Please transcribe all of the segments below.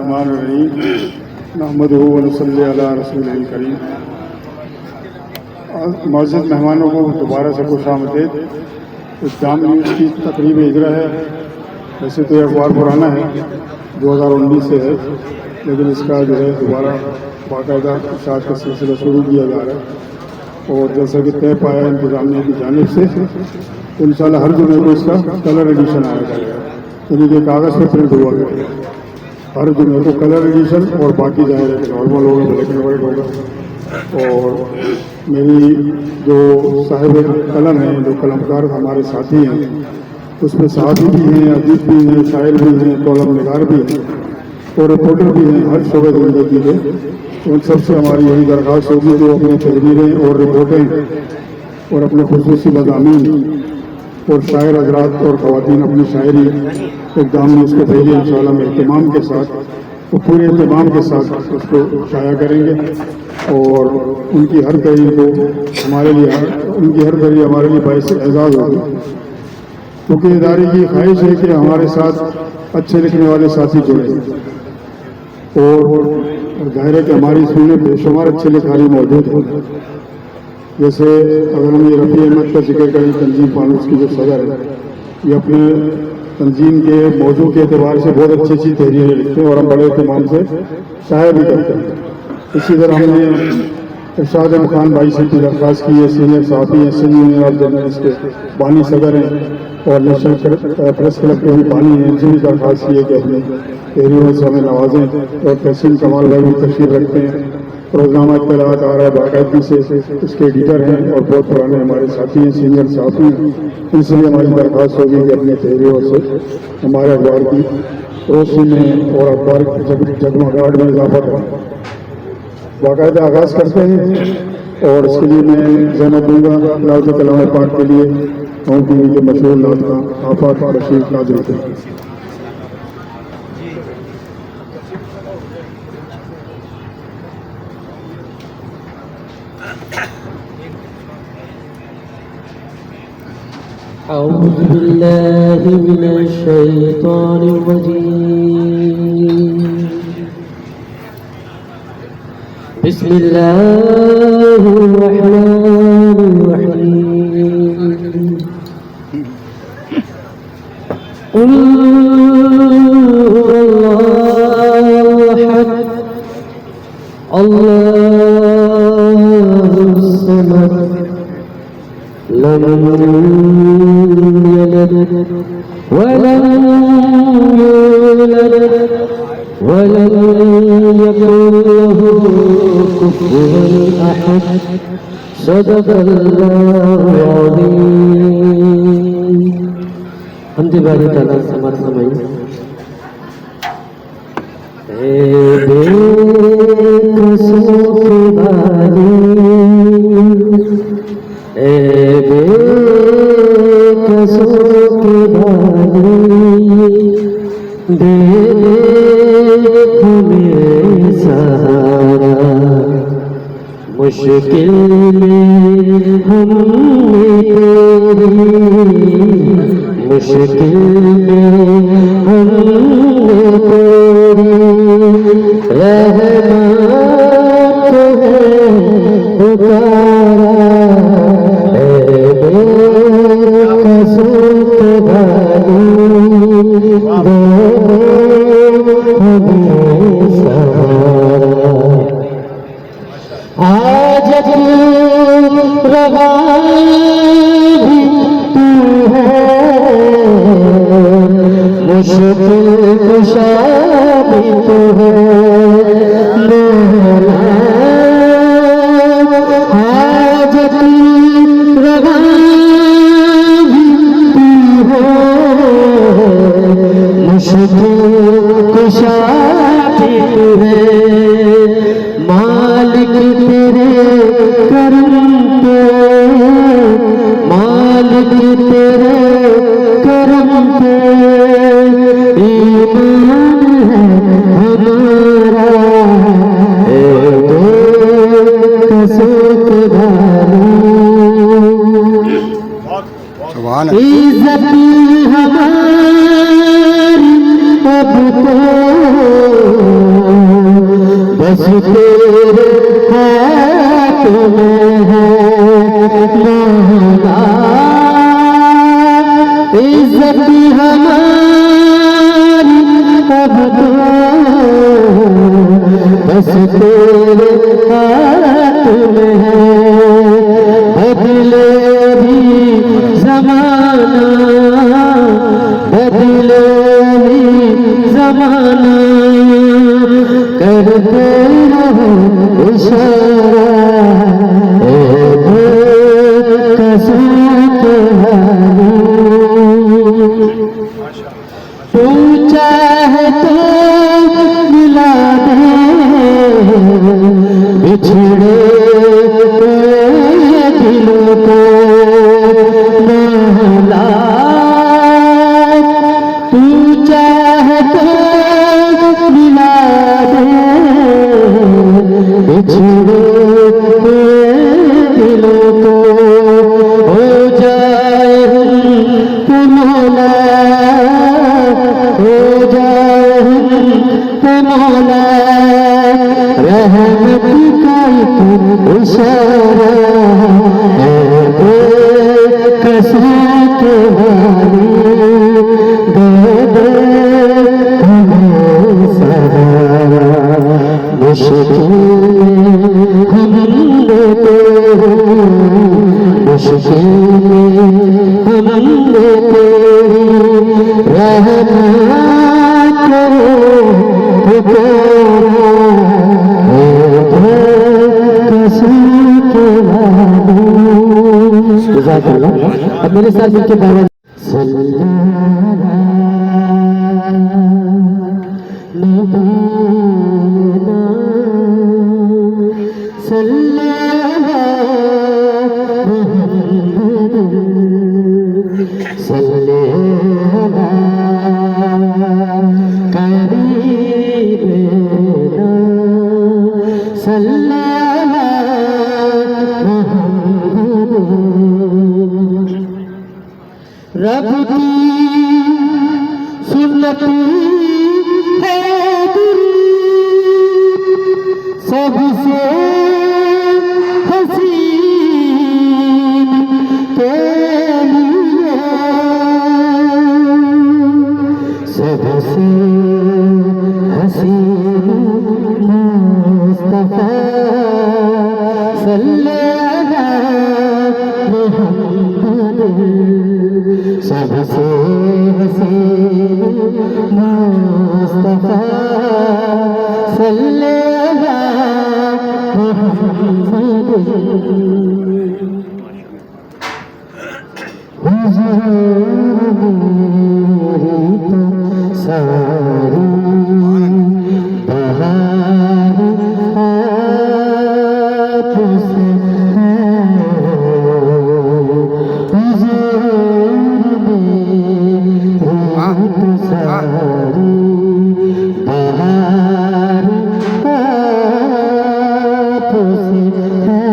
बिस्मिल्लाहिर्रहमानिर्रहीम नहमदुहु व नसल्ली अला रसूलिल करीम। मुअज़्ज़ज़ मेहमानों को दोबारा से खुशामदीद। जाम न्यूज़ की तकरीब इजरा है। वैसे तो ये अखबार पुराना है, 2019 से है, लेकिन इसका जो है दोबारा बाकायदा इशाअत का सिलसिला शुरू किया जा रहा है। और जैसा कि तय पाया इंतजामिया की जानिब से, तो इंशाअल्लाह हर जुमे को इसका कलर एडिशन आया जाएगा, यानी कि कागज़ पर प्रिंट हुआ करेगा। हर जुमे को कलर एडिशन और बाकी ज़ाहिर है कि नॉर्मल होगा, ब्लैक एंड वाइट होगा। और मेरी जो साहिब कलम हैं, जो कलमकार हमारे साथी हैं, उसमें सहाफ़ी भी हैं, अदीब भी हैं, शायर भी हैं, कॉलम निगार भी हैं और रिपोर्टर भी हैं हर शोबे ज़िंदगी के। उन सबसे हमारी यही दरख्वास्त होगी जो अपनी तहरीरें और रिपोर्टें और अपने खुसूसी मज़ामीन और शायर हज़रात और ख़वातीन अपनी शायरी इक़दाम में उसको भेजें। इंशाअल्लाह में एहतमाम के साथ, वो पूरे एहतमाम के साथ उसको शाया करेंगे। और उनकी हर तहरीर को हमारे लिए हमारे लिए बाइस एजाज़ होगी, क्योंकि इदारे की ख्वाहिश है कि हमारे साथ अच्छे लिखने वाले साथी जुड़े। और ज़ाहिर है कि हमारी इसमें बेशुमार अच्छे लिखारी मौजूद हैं। जैसे अगर हम ये रफ़ी अहमद का जिक्र करें, तंजीम फानूस की जो सदर है, ये अपने तंजीम के मौजू के एतबार से बहुत अच्छी अच्छी तहरीरें लिखते हैं और हम बड़े एहतमाम से शाया भी करते हैं। इसी तरह हमने इरशाद अहमद खान भाई से की दरख्वास्त की है, सीनियर सहाफ़ी हैं, सिंध यूनियन ऑफ जर्नलिस्ट के बानी सदर हैं और नेशनल प्रेस क्लब के भी बानी हैं। इनसे भी दरख्वास्त की है कि अपने तहरीरों से हमें नवाजें। और तहसीन कमाल भाई भी तशरीफ़ रखते हैं, रोज़नामा इत्तलाआत आ रहा है, बाकायदगी से इसके एडिटर हैं और बहुत पुराने हमारे साथी हैं, सीनियर साथी हैं। इनसे भी हमारी दरख्वास्त होगी कि अपने तहरीरों से हमारे अखबार की रोशनी में और अखबार की जगमगाहट में इजाफा करें। बाकायदा आगाज़ करते हैं और इसके लिए मैं ज़हमत दूँगा नाज़ कलाम पाक के लिए गाँव टी वी के मशहूर नात का आफाक बशीर नाज़िल थे। أعوذ بالله من الشيطان الرجيم بسم الله الرحمن الرحيم قل هو الله أحد الله الصمد لم يلد ولم يولد ولم يكن له كفوا أحد صدق الله العظيم حمد باری تعالیٰ سمر سمائی اے بے قصوں کے باری اے بے قصوں کے باری دے ہمیں سہارا مشکل میں ہم تیری مشکل میں ہم تیری رحمت ہے پکارا اے بے قصوں کے باری دے ہمیں سہارا آج روا بھی تو ہے مشکل کشا بھی تو ہے آج روا بھی تو ہے مشکل کشا بھی تو ہے مالک تیرے کرم پہ مالک تیرے کرم پہ ایمان ہے ہمارا بس تیرے ہاتھ میں ہے مولا، عزت ہماری اب تو بس تیرے ہاتھ میں ہے، بدلے بھی زمانہ، بدلے بھی زمانہ، کرتے رہو اشارہ اے قسمت والی، تو چاہے تو ملا دے بچھڑے دلوں کو مولا، تو چاہے تو ملا دے بچھڑے دلوں کو، ہو جائے تو مولا، ہو جائے تو مولا، رحمت کا ایک اشارہ ہے قسمت والی، دے دے ہمیں سہارا، مشکل ہم دیتے ہیں، مشکل ہم دیتے ہیں، رحمت کرو پکارا اے قسمت والی۔ جزاک اللہ۔ اب میرے ساتھ مل کے دعوت صلی اللہ نبینا صلی اللہ محمد صلی اللہ قریبنا صلی اللہ محمد، رب کی سنتی ہے سب سے حسین کے لیے، سب سے حسین مصطفیٰ صلی اللہ محمد، سب سے حسین مصطفیٰ صلی اللہ محمد، حضور میری تو ساری بہار آپ سے ہے، حضور میری تو ساری بہار آپ سے ہے،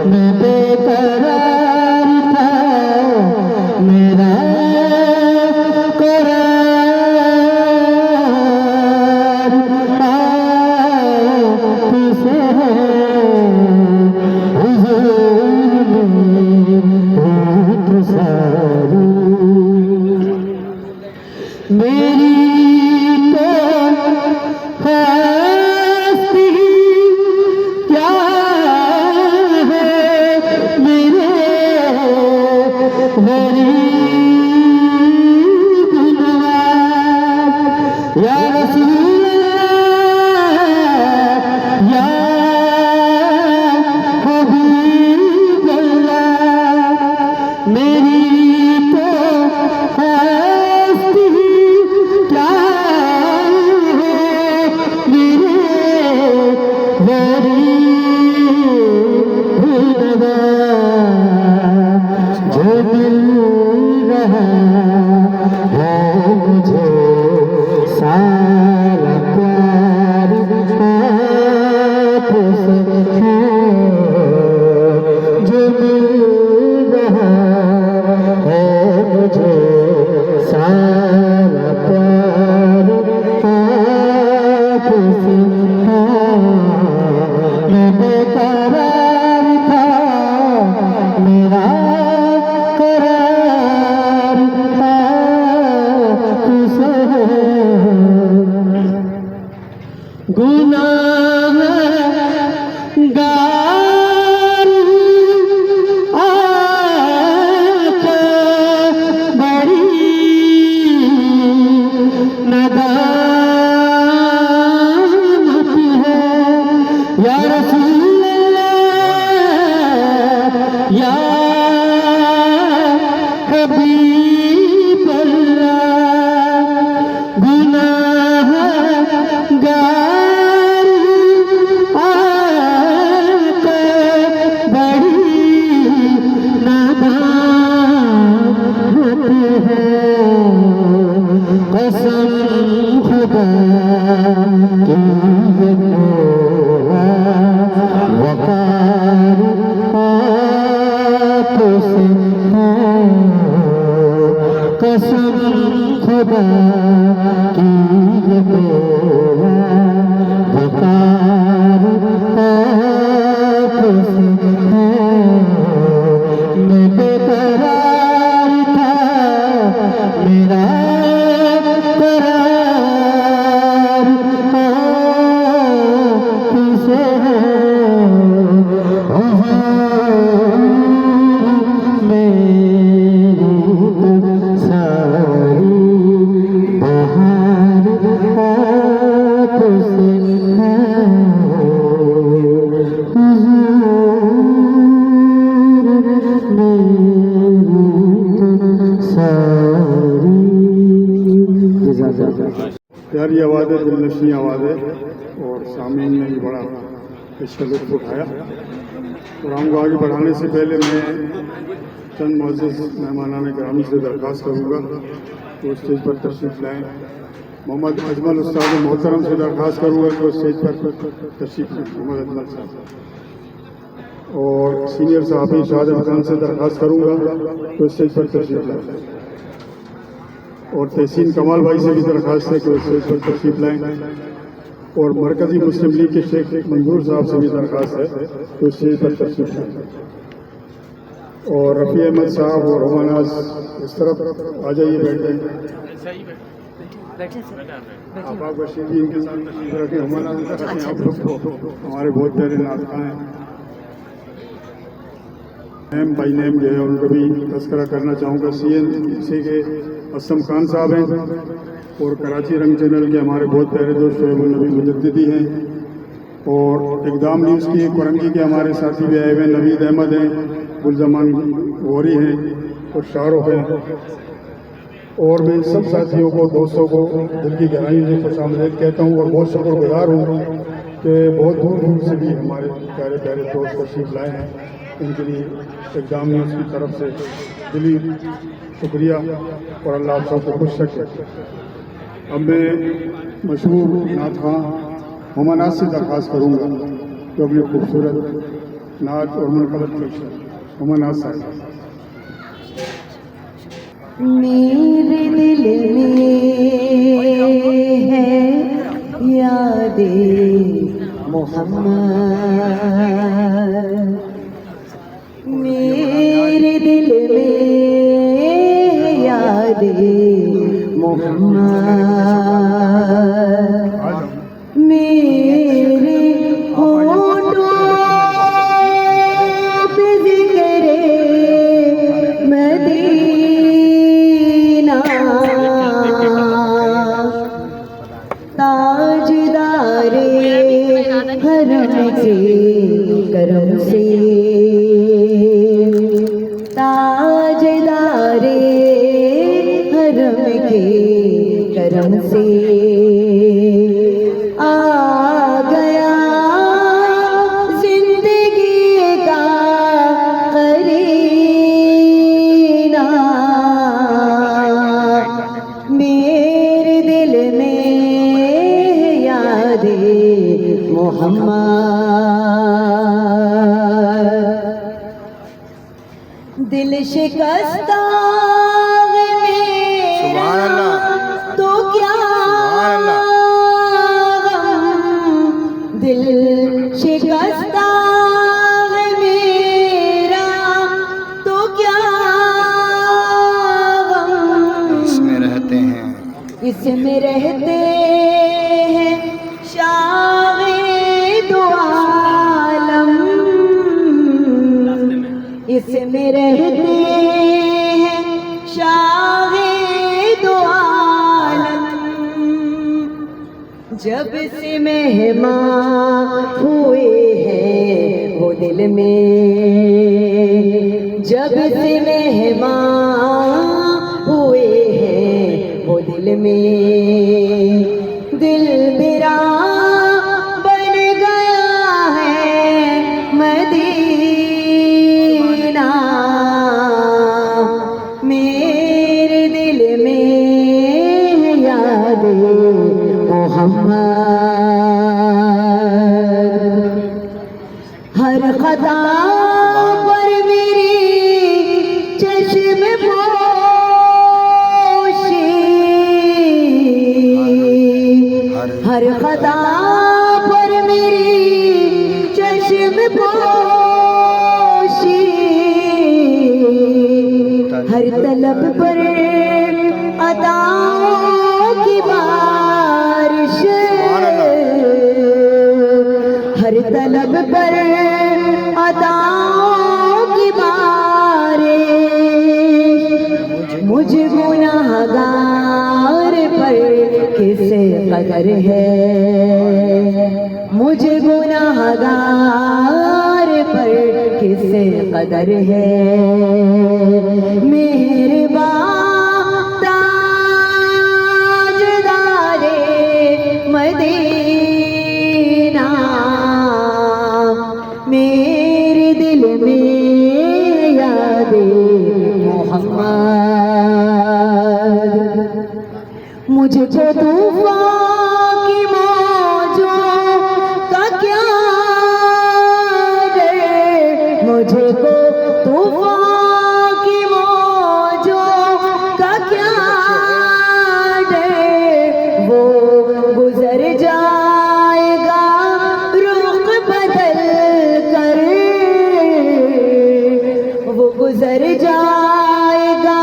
میں بیقرار تھا میرا میرا मुझे सारा प्यार आपसे है जो मिल रहा है मुझे सारा प्यार आपसे है मैं बेकरार था मेरा करार था तुझसे गुनाहगार आके बड़ी नदामत है या रसूल अल्लाह या हबीब अल्लाह गुनाहगार आके बड़ी नादामत है कसम खुदा की ये मेरा वकार आपसे है कसम खुदा की ये मेरा वकार आपसे है मैं बेकरार था मेरा करार आपसे है मेरी सारी बहार आपसे है प्यारी आवाज़ है, दिलनशी आवाज़ है और सामीन ने भी बड़ा इसका लुत्फ उठाया। प्रोग्राम को आगे बढ़ाने से पहले मैं चंद मुअज़्ज़िज़ मेहमानान गिरामी से दरख्वास्त करूँगा तो स्टेज पर तशरीफ़ लाएँ। मोहम्मद अजमल उस्ताद मोहतरम से दरख्वास्त करूँगा तो स्टेज पर तशरीफ़ लाएँ। मोहम्मद अजमल साहब और सीनियर साहबी शाहजहां खान से दरख्वास्त करूँगा तो स्टेज पर तशरीफ़ लाएँ और तहसीन कमाल भाई से भी दरख्वास्त है कि वो स्टेज पर तशरीफ़ लाएँ और मरकज़ी मुस्लिम लीग के शेख मंजूर साहब से भी दरख्वास्त है तो स्टेज पर तशरीफ़ लाएँ और रफ़ी अहमद साहब और रोमानाज इस तरफ आ जाइए, बैठ जाइए। आप बशीर जी इनके साथ तशरीफ़ रखें, रोमानाज रखें आप लोग को, हमारे बहुत प्यारे नाज़िर हैं। नेम बाई नेम जो है उनका भी तज़किरा करना चाहूँगा। CNC के असम खान साहब हैं और कराची रंग चैनल के हमारे बहुत प्यारे दोस्त शोएब नबी मुजद्दिदी हैं और इक़दाम न्यूज़ की कोरंगी के हमारे साथी भी आए हुए नवीद अहमद हैं, गुलजमान गौरी हैं और शाहरुख हैं और मैं इन सब साथियों को दोस्तों को दिल की गहराई से खुशामदीद कहता हूँ और बहुत शुक्रगुजार हूँ कि बहुत दूर दूर से भी हमारे प्यारे प्यारे दोस्त तशरीफ़ लाए हैं। इनके लिए इक़दाम न्यूज़ की तरफ से दिली शुक्रिया और अल्लाह आप सबको खुश रखे। अब मैं मशहूर नात खां मोहम्मद से दरख्वास्त करूँगा जो अपनी खूबसूरत नात और मनक़बत पेश है। मोहम्मद साहब। मेरे दिल में है यादे मोहम्मद, मेरे दिल में है यादे मोहम्मद, मेरे होठों पे ज़िक्रे मदीना, ताजदारे हरम के करम से, ताजदारे हरम के करम से आ गया जिंदगी का करीना। मेरे شکستہ میں سبحان اللہ تو کیا سبحان اللہ غم، دل شکستہ میرا تو کیا غم، اس میں رہتے ہیں اس میں رہتے ہیں شاہ دو عالم، اس میں رہتے ہیں شاہ دو عالم، جب سے مہمان ہوئے ہیں وہ دل میں، جب سے مہمان ہوئے ہیں وہ دل میں، دل میرا بن گیا ہے مدینہ، میرے دل میں ہے یاد محمد، ہر خطا پر میری چشم پوشی، ہر خطا پر میری چشم پوشی، ہر طلب پر عطاؤں کی بارش، ہر طلب پر عطاؤں کی بارش، مجھ گناہگار پر کس قدر ہے، مجھ گناہگار پر کس قدر ہے، مہربان تاجدار مدینہ، میرے دل میں یاد محمد، مجھ کو طوفان کی موجوں کا کیا ڈر، مجھے کو طوفان کی موجوں کا کیا ڈر، وہ گزر جائے گا رخ بدل کر، وہ گزر جائے گا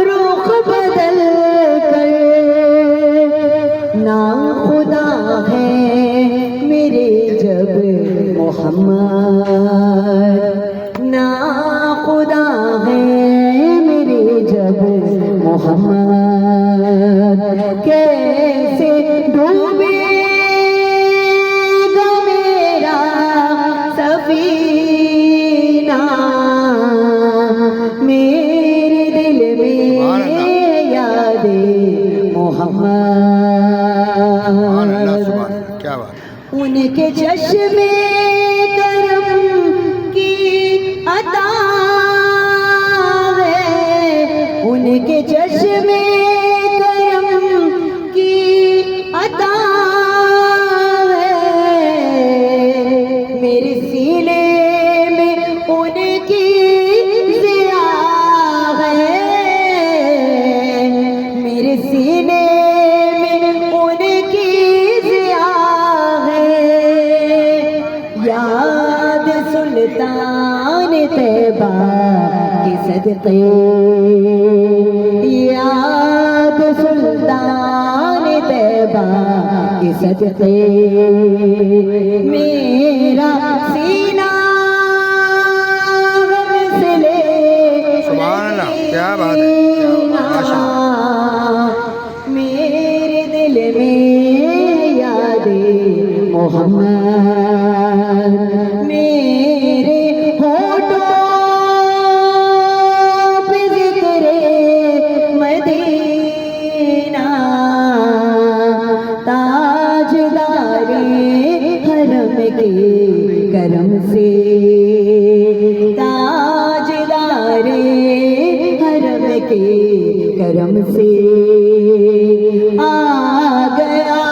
رخ بدل کر، نا خدا ہے میرے جب محمد، نا خدا ہے میرے جب محمد، کیسے ڈوبے گا میرا سفینہ، میرے دل میں یاد محمد، سبحان اللہ سبحان کیا بات ان کے چشمے کرم کی عطا ہے، ان کے چشمے کرم کی عطا ہے، میرے سینے میں ان کی ضیا ہے، میرے سینے میں ان کی ضیا ہے، یاد سلطان طیبہ کے صدقے، یاد سلطان طیبہ کے صدقے، میرا سینہ غم سے لے سبحان اللہ کیا بات ہے ماشاء اللہ، میرے دل میں یاد محمد، میرے ہونٹوں پہ ذکر مدینہ، تاجدار حرم کے کرم سے، تاجدار حرم کے کرم سے آ گیا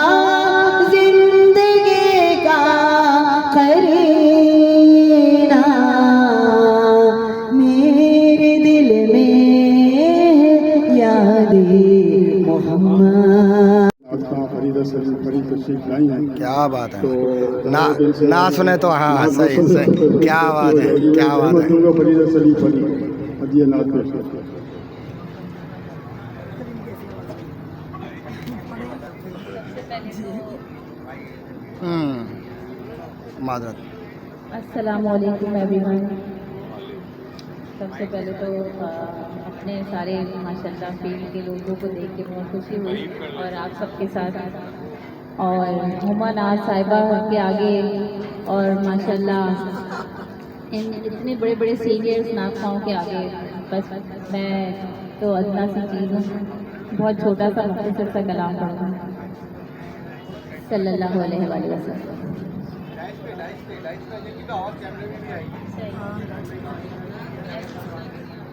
زندگی کا قرینہ، میرے دل محمد आपका फरीदा सलीम फरीद तशरीफ लाई हैं کیا بات ہے तो نہ سنے تو ہاں صحیح صحیح کیا بات ہے کیا بات ہے दूंगा फरीदा सलीम फरीद हदिया नाथ पेश करते हैं। معذرت السلام علیکم ایوری ون. سب سے پہلے تو اپنے سارے ماشاء اللہ فیلڈ کے لوگوں کو دیکھ کے بہت خوشی ہوئی اور آپ سب کے ساتھ اور ہما ناز صاحبہ کے آگے اور ماشاء اللہ ان اتنے بڑے بڑے سینئرس ناخواؤں کے آگے بس میں تو ادنا سی چیز ہوں. بہت چھوٹا سا مختصر سا کلام پڑھوں گا. صلی اللہ علیہ وآلہ وسلم.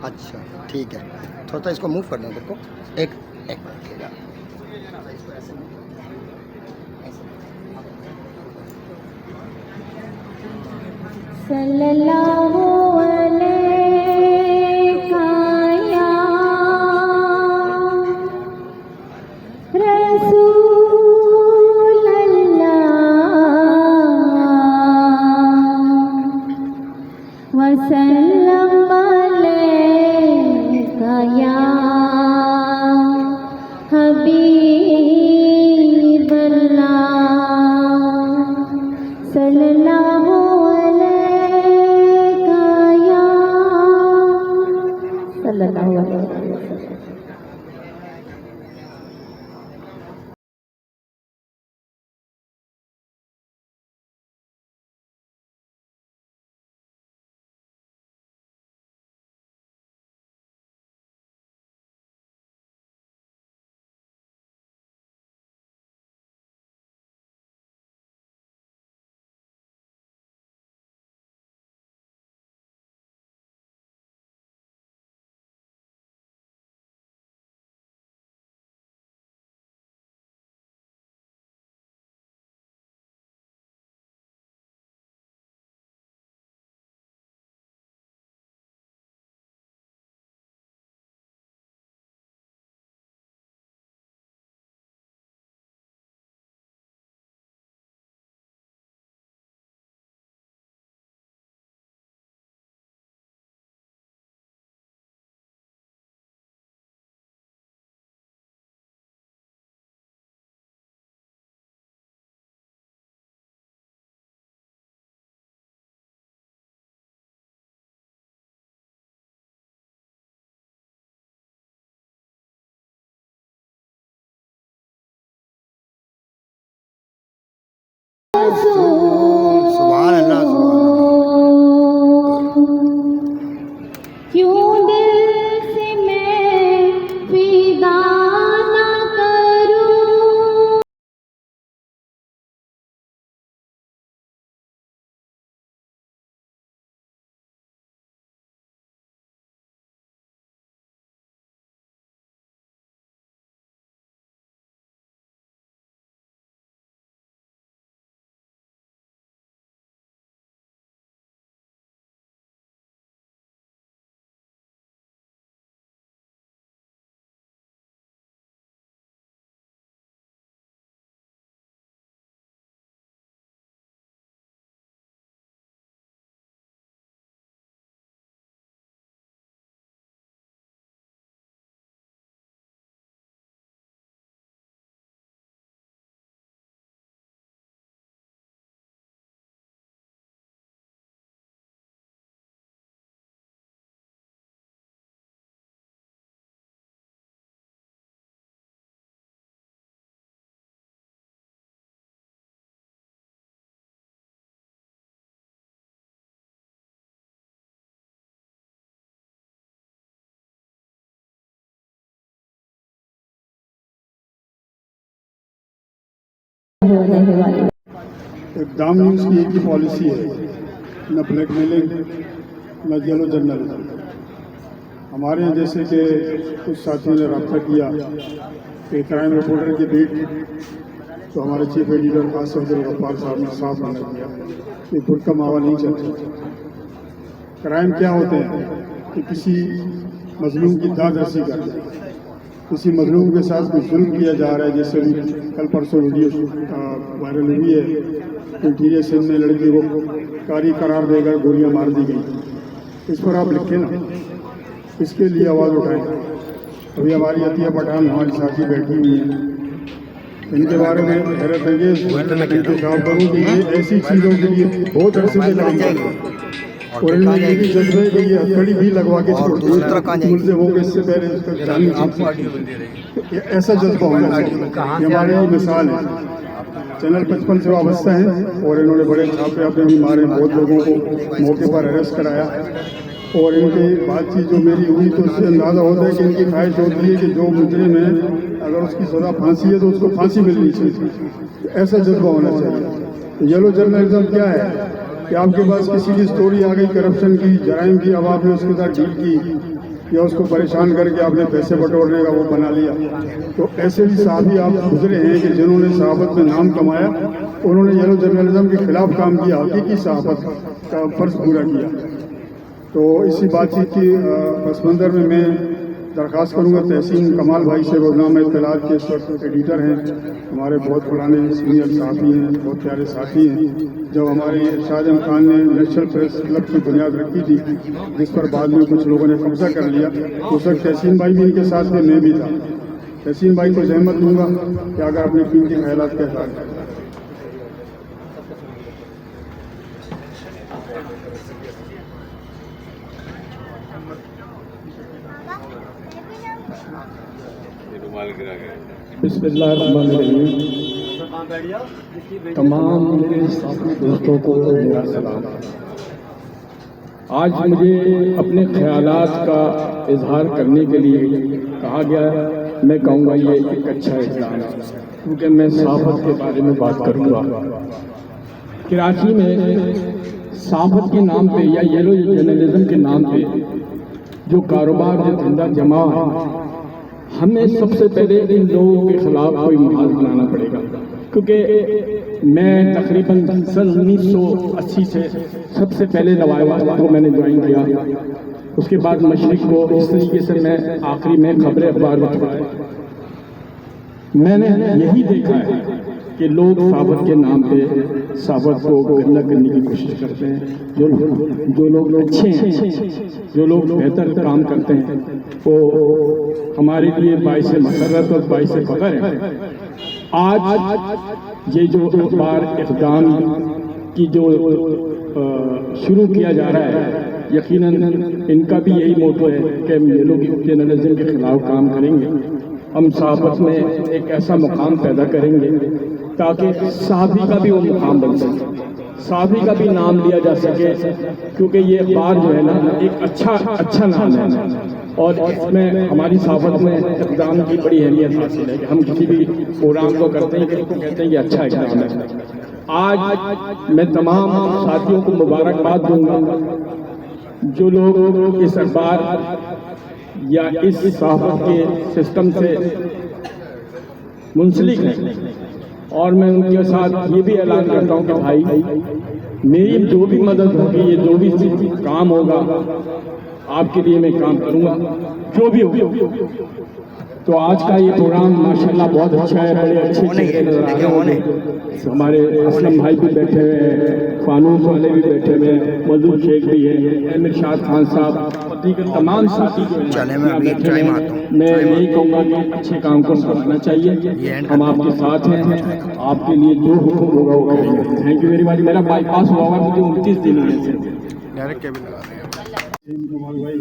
اچھا ٹھیک ہے تھوڑا سا اس کو موو کر دیں ادھر کو ایک صلی اللہ علیہ یا رسول اللہ وسلم علیہ یا حبیب اللہ صلی اللہ صلی اللہ علیہ وسلم. سبحان اللہ کیوں دل سے میں فدا نہ کروں ایک دام نیوز کی ایک ہی پالیسی ہے نہ بلیک میلنگ نہ یلو جرنلزم. ہمارے یہاں جیسے کہ کچھ ساتھیوں نے رابطہ کیا کہ کرائم رپورٹر کی بیٹ تو ہمارے چیف ایڈیٹر قاسم عبدالغفار صاحب نے صاف منع کیا کہ گٹ کا ماوا نہیں چلتا. کرائم کیا ہوتے ہیں کہ کسی مظلوم کی داد رسی کر دیں. किसी मजलूम के साथ कुछ जुल्म किया जा रहा है, जैसे भी कल परसों वीडियो वायरल हुई है कि TSN में लड़की को कारी करार देकर गोलियां मार दी गई। इस पर आप लिखें ना, इसके लिए आवाज़ उठाएं। अभी हमारी अतिया पठान हमारी साथी बैठी हुई है, इनके बारे में हैरत अंगेज इंतजाम करूँ कि ये ऐसी चीज़ों के लिए बहुत अरसे से काम कर रहे हैं और इनमें ये भी जज्बे कि ये हथकड़ी भी लगवा के छोड़ती है मुल्ज़िमों को, इससे पहले उसका जानी चाहिए। ऐसा जज्बा होना चाहिए। ये हमारे लिए मिसाल है। चैनल 55 से वाबस्ता है और इन्होंने बड़े छापे आपने भी मारे, बहुत लोगों को मौके पर अरेस्ट कराया और इनकी बातचीत जो मेरी हुई तो उससे अंदाज़ा होता है कि इनकी ख्वाहिश होती है कि जो मुजरिम है अगर उसकी सज़ा फांसी है तो उसको फांसी मिलनी चाहिए। ऐसा जज्बा होना चाहिए। तो येलो जर्नलिज्म क्या है कि आपके पास किसी की स्टोरी आ गई करप्शन की, जराइम की, अब आपने उसके साथ डील की या उसको परेशान करके आपने पैसे बटोरने का वो बना लिया। तो ऐसे भी साहबी आप गुजरे हैं कि जिन्होंने सहाबत में नाम कमाया, उन्होंने येलो जर्नलिज्म के खिलाफ काम किया, हकीकी सहाबत का फर्ज पूरा किया। तो इसी बातचीत की पस मंज़र में मैं दरख्वास्त करूँगा तहसीन कमाल भाई से, रोज़नामा इत्तलात के इस वक्त एडिटर हैं, हमारे बहुत पुराने सीनियर साथी हैं, बहुत प्यारे साथी हैं। जब हमारे शाहजहां खान ने नेशनल प्रेस क्लब की बुनियाद रखी थी, जिस पर बाद में कुछ लोगों ने कब्जा कर लिया, उस वक्त तहसीन भाई भी इनके साथ थे, मैं भी था। तहसीन भाई को जहमत दूंगा कि अगर अपने कीमती ख्यालात के साथ बिस्मिल्लाहिर्रहमानिर्रहीम। तमाम मेरे साथी दोस्तों को मेरा सलाम। आज मुझे अपने ख्यालात का इजहार करने के लिए कहा गया। मैं कहूँगा ये एक अच्छा इज़हार है, क्योंकि मैं सहाफ़त के बारे में बात करूँगा। कराची में सहाफ़त के नाम पे या येलो जर्नलिज्म के नाम पे जो कारोबार जो धंधा जमा है, हमें सबसे पहले इन लोगों के खिलाफ कोई महाज बनाना पड़ेगा। क्योंकि मैं तकरीबन सन 1980 से सबसे पहले नवाबाद को मैंने ज्वाइन किया, उसके बाद मशरिक को, इस तरीके से मैं आखिरी में खबरें अखबार में छपाए। मैंने यही देखा है कि लोग सहाफ़त के नाम पे सहाफ़त को गंदा करने की कोशिश करते हैं। जो लोग अच्छे हैं, जो लोग बेहतर काम करते हैं, वो हमारे लिए बाइस मसरत और बाइस फ़ख्र है। आज ये जो अखबार इक़दाम की जो शुरू किया जा रहा है, यकीनन इनका भी यही मोटो है कि हम ये लोग जर्नलिज्म के खिलाफ काम करेंगे। हम सहाफ़त में एक ऐसा मुकाम पैदा करेंगे ताकि सहाफ़ी का भी वो मुकाम बन सके, सहाफ़ी का भी नाम लिया जा सके, क्योंकि ये अखबार जो है ना एक अच्छा नाम है और इसमें हमारी सहाफ़त में इक़दाम की बड़ी अहमियत हासिल है कि हम किसी भी प्रोग्राम को करते हैं कि उसको कहते हैं कि अच्छा इक़दाम है। आज मैं तमाम साथियों को मुबारकबाद दूंगा जो लोग इस अखबार या इस सहाफ़त के सिस्टम से मुंसलिक हैं, और मैं उनके साथ ये भी ऐलान करता हूँ कि भाई मेरी जो भी मदद होगी, ये जो भी काम होगा, आपके लिए मैं काम करूँगा, जो भी होगा। तो आज का ये प्रोग्राम माशाल्लाह बहुत अच्छा है, बड़े अच्छे चेहरे नजर आ रहे हैं। हमारे असलम भाई भी बैठे हुए हैं, फानूस वाले भी बैठे हुए हैं, मजदूर शेख भी है, अहमद शाह खान साहब, दीगर तमाम साथी जो बैठे हुए हैं। मैं यही कहूँगा कि अच्छे काम को करना चाहिए। हम आपके साथ हैं, आपके लिए जो हुक्म होगा वो करेंगे। Thank you very much. मेरा बाईपास हुआ हुआ मुझे 29 दिन हुए थे। कमाल भाई,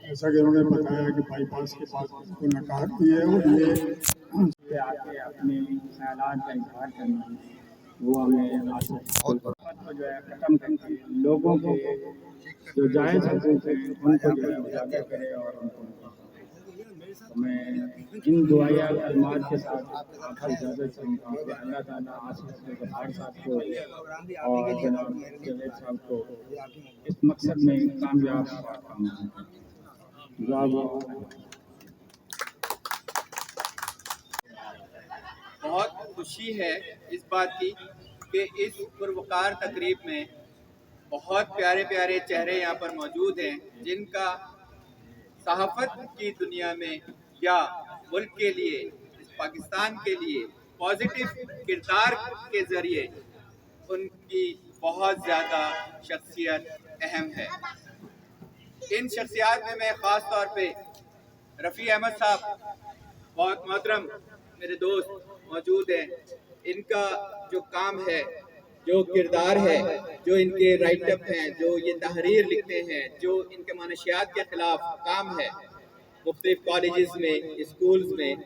जैसा कि उन्होंने बताया कि बाईपास के पास को नकार की है और ये आके अपने ख्यालात का इजहार करना, वो हमें जो है ख़त्म करके लोगों के जो जायज़ हकूक़ हैं उनको जो है उजागर करे और उनको मैं इन दुआया कलमात के साथ आपसे इजाज़त चाहूँगा कि अल्लाह ताला आसिफ गफ़ार साहब को और जनाब जावेद साहब को इस मकसद में कामयाब बहुत खुशी है इस बात की कि इस पुरवकार तकरीब में बहुत प्यारे प्यारे चेहरे यहाँ पर मौजूद हैं जिनका सहाफ़त की दुनिया में या मुल्क के लिए, इस पाकिस्तान के लिए पॉजिटिव किरदार के ज़रिए उनकी बहुत ज़्यादा शख्सियत अहम है। इन शख्सियात में मैं ख़ास तौर पे रफ़ी अहमद साहब, बहुत मोहतरम मेरे दोस्त मौजूद हैं, इनका जो काम है, जो किरदार है, जो इनके राइटअप हैं, जो ये तहरीर लिखते हैं, जो इनके मनशियात के ख़िलाफ़ काम है, मुख्तलिफ कॉलेजेस में, स्कूल्स में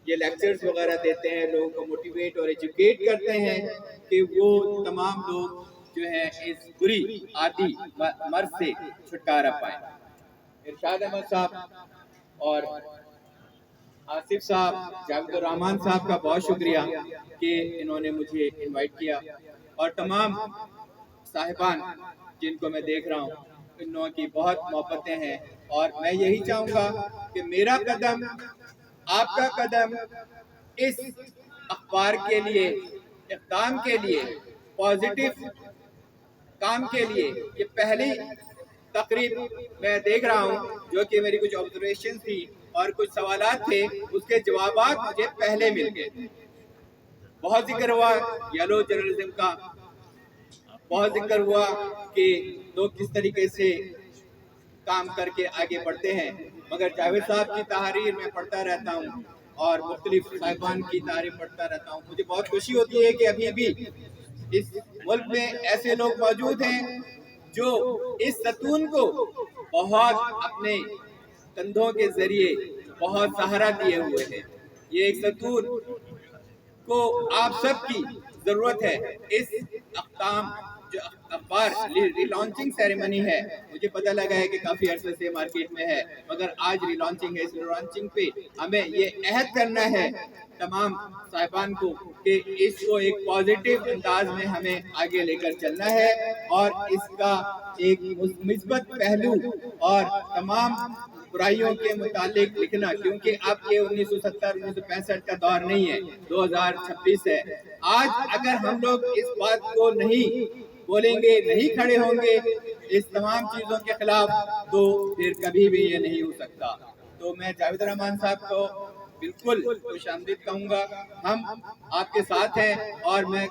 ये लेक्चर्स वगैरह देते हैं, लोगों को मोटिवेट और एजुकेट करते हैं कि वो तमाम लोग जो है इस बुरी आदि मर्ज से छुटकारा पाएं। इरशाद अहमद साहब और आसिफ साहब, जावेद रहमान साहब का बहुत शुक्रिया कि इन्होंने मुझे इनवाइट किया, और तमाम साहिबान जिनको मैं देख रहा हूँ, इन लोगों की बहुत मोहब्बतें हैं, और मैं यही चाहूँगा कि मेरा कदम, आपका कदम इस अखबार के लिए, इक़दाम के लिए, पॉजिटिव काम के लिए, ये पहली तकरीब मैं देख रहा हूँ जो कि मेरी कुछ ऑब्जर्वेशन थी और कुछ सवालात थे, उसके जवाबात मुझे पहले मिल गए। बहुत जिक्र हुआ येलो जर्नलिज्म का, बहुत जिक्र हुआ कि लोग किस तरीके से काम करके आगे बढ़ते हैं, मगर जावेद साहब की तहरीर मैं पढ़ता रहता हूँ और मुख्तलिफ साहिबान की तहरीर पढ़ता रहता हूँ। मुझे बहुत खुशी होती है कि अभी भी इस मुल्क में ऐसे लोग मौजूद हैं जो इस सतून को बहुत अपने कंधों के जरिए बहुत सहारा दिए हुए हैं। ये एक सतून को आप सबकी जरूरत है। इस अख्ताम जो अखबार रिलॉन्चिंग सेरेमनी है, मुझे पता लगा है कि काफी अरसे से मार्केट में है, मगर आज रिलॉन्चिंग है। इस रिलॉन्चिंग पे हमें ये अहद करना है तमाम साहिबान को कि इसको एक पॉजिटिव अंदाज में हमें आगे लेकर चलना है और इसका एक मुस्बत पहलू और तमाम बुराइयों के मुतालिक लिखना, क्योंकि अब ये 1970-1965 का दौर नहीं है, 2026 है। आज अगर हम लोग इस बात को नहीं बोलेंगे, नहीं खड़े होंगे इस तमाम चीज़ों के खिलाफ, तो फिर कभी भी ये नहीं हो सकता। तो मैं जावेद रहमान साहब को बिल्कुल खुशामदीद कहूँगा, हम आपके साथ हैं, और मैं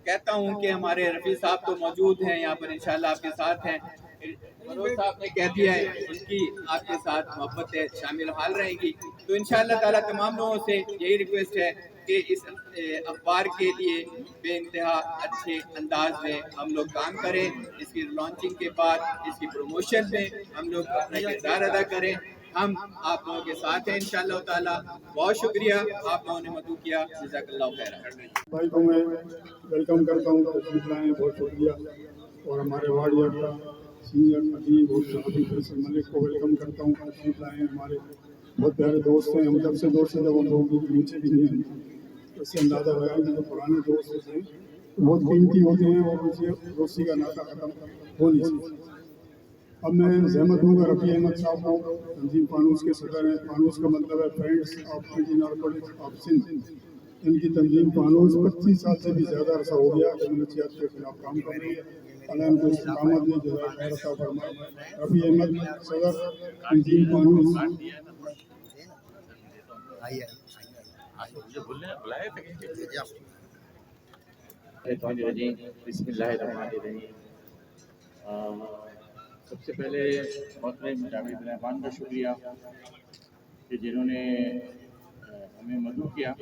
कहता हूँ कि हमारे रफ़ी साहब तो मौजूद हैं यहाँ पर, इंशाल्लाह आपके साथ हैं। मनोज साहब ने कह दिया है उनकी आपके साथ मोहब्बतें शामिल हाल रहेंगी, तो इंशाल्लाह ताला तमाम लोगों से यही रिक्वेस्ट है कि इस अखबार के लिए बेइंतहा अच्छे अंदाज में हम लोग काम करें। इसकी लॉन्चिंग के बाद इसकी प्रमोशन में हम लोग अपना किरदार अदा करें। हम आप लोगों के साथ हैं इंशाअल्लाह ताला। बहुत शुक्रिया आप लोगों ने मदद किया, जज़ाकल्लाहु खैरन। भाई को मैं वेलकम करता हूँ, तशरीफ लाए, बहुत शुक्रिया। और हमारे वार्ड का सीनियर अदीब और सहाफ़ी फैसल मलिक को वेलकम करता हूँ, तशरीफ लाए। हमारे बहुत प्यारे दोस्त हैं, हम जब से दोस्त हैं, जब हम लोगों के नीचे भी नहीं हैं, इससे अंदाज़ा लगाएं कि जो पुराने दोस्त होते हैं बहुत कीमती होते हैं और उनसे दोस्ती का नाता ख़त्म हो नहीं सकता। अब मैं ज़हमत दूँगा रफ़ी अहमद साहब को, तंजीम फानूस के सदर हैं। फानूस का मतलब है friends of Indian archaeology of Sindh. इनकी तंजीम फानूस 25 साल से भी ज़्यादा अरसा हो गया मनशियात के खिलाफ काम कर रही है। अल्लाह उनको इस्तिकामत दे, जज़ाए खैर अता फरमाए। रफ़ी अहमद सदर तंजीम फानूस। सबसे पहले मोहतरम जावेद रहमान का शुक्रिया कि जिन्होंने हमें मदऊ किया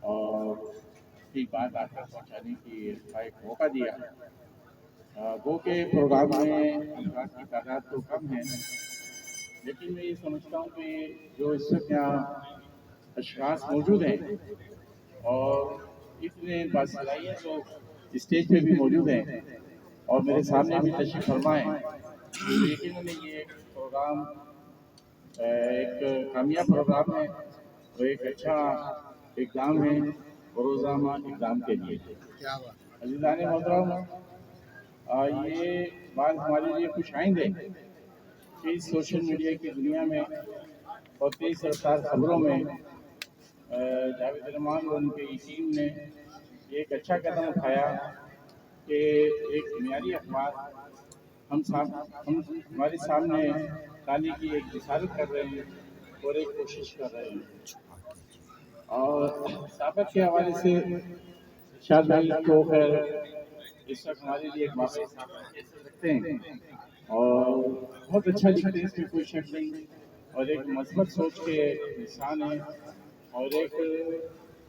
और ठीक बात आकर पहुँचाने की एक मौका दिया। वो के प्रोग्राम में अफराद की तादाद तो कम है, लेकिन मैं ये समझता हूँ कि जो इस वक्त यहाँ अशख़ास मौजूद हैं और इतने बासलाहियत लोग स्टेज पे भी मौजूद हैं और मेरे सामने भी तशरीफ़ फरमाएँ, लेकिन इन्होंने ये प्रोग्राम एक कामयाब प्रोग्राम है और एक अच्छा इक़दाम है रोज़ाना इक़दाम के लिए। अज़ीज़ान मोहतरम, ये बात हमारे लिए खुशाइंद है कि इस सोशल मीडिया की दुनिया में और तेज़ रफ्तार खबरों में जावेद रहमान और उनकी टीम ने एक अच्छा कदम उठाया कि एक बुनियादी अखबार हमारे सामने लाने की एक रिसालत कर रहे हैं اور ایک کوشش کر رہے ہیں. اور صحافت کے حوالے سے شاد بھائی کو خیر اس وقت ہمارے لیے ایک واقعی صحافت کہہ سکتے ہیں اور بہت اچھا لکھتے ہیں، اس میں کوئی شک نہیں، اور ایک مثبت سوچ کے انسان ہیں اور ایک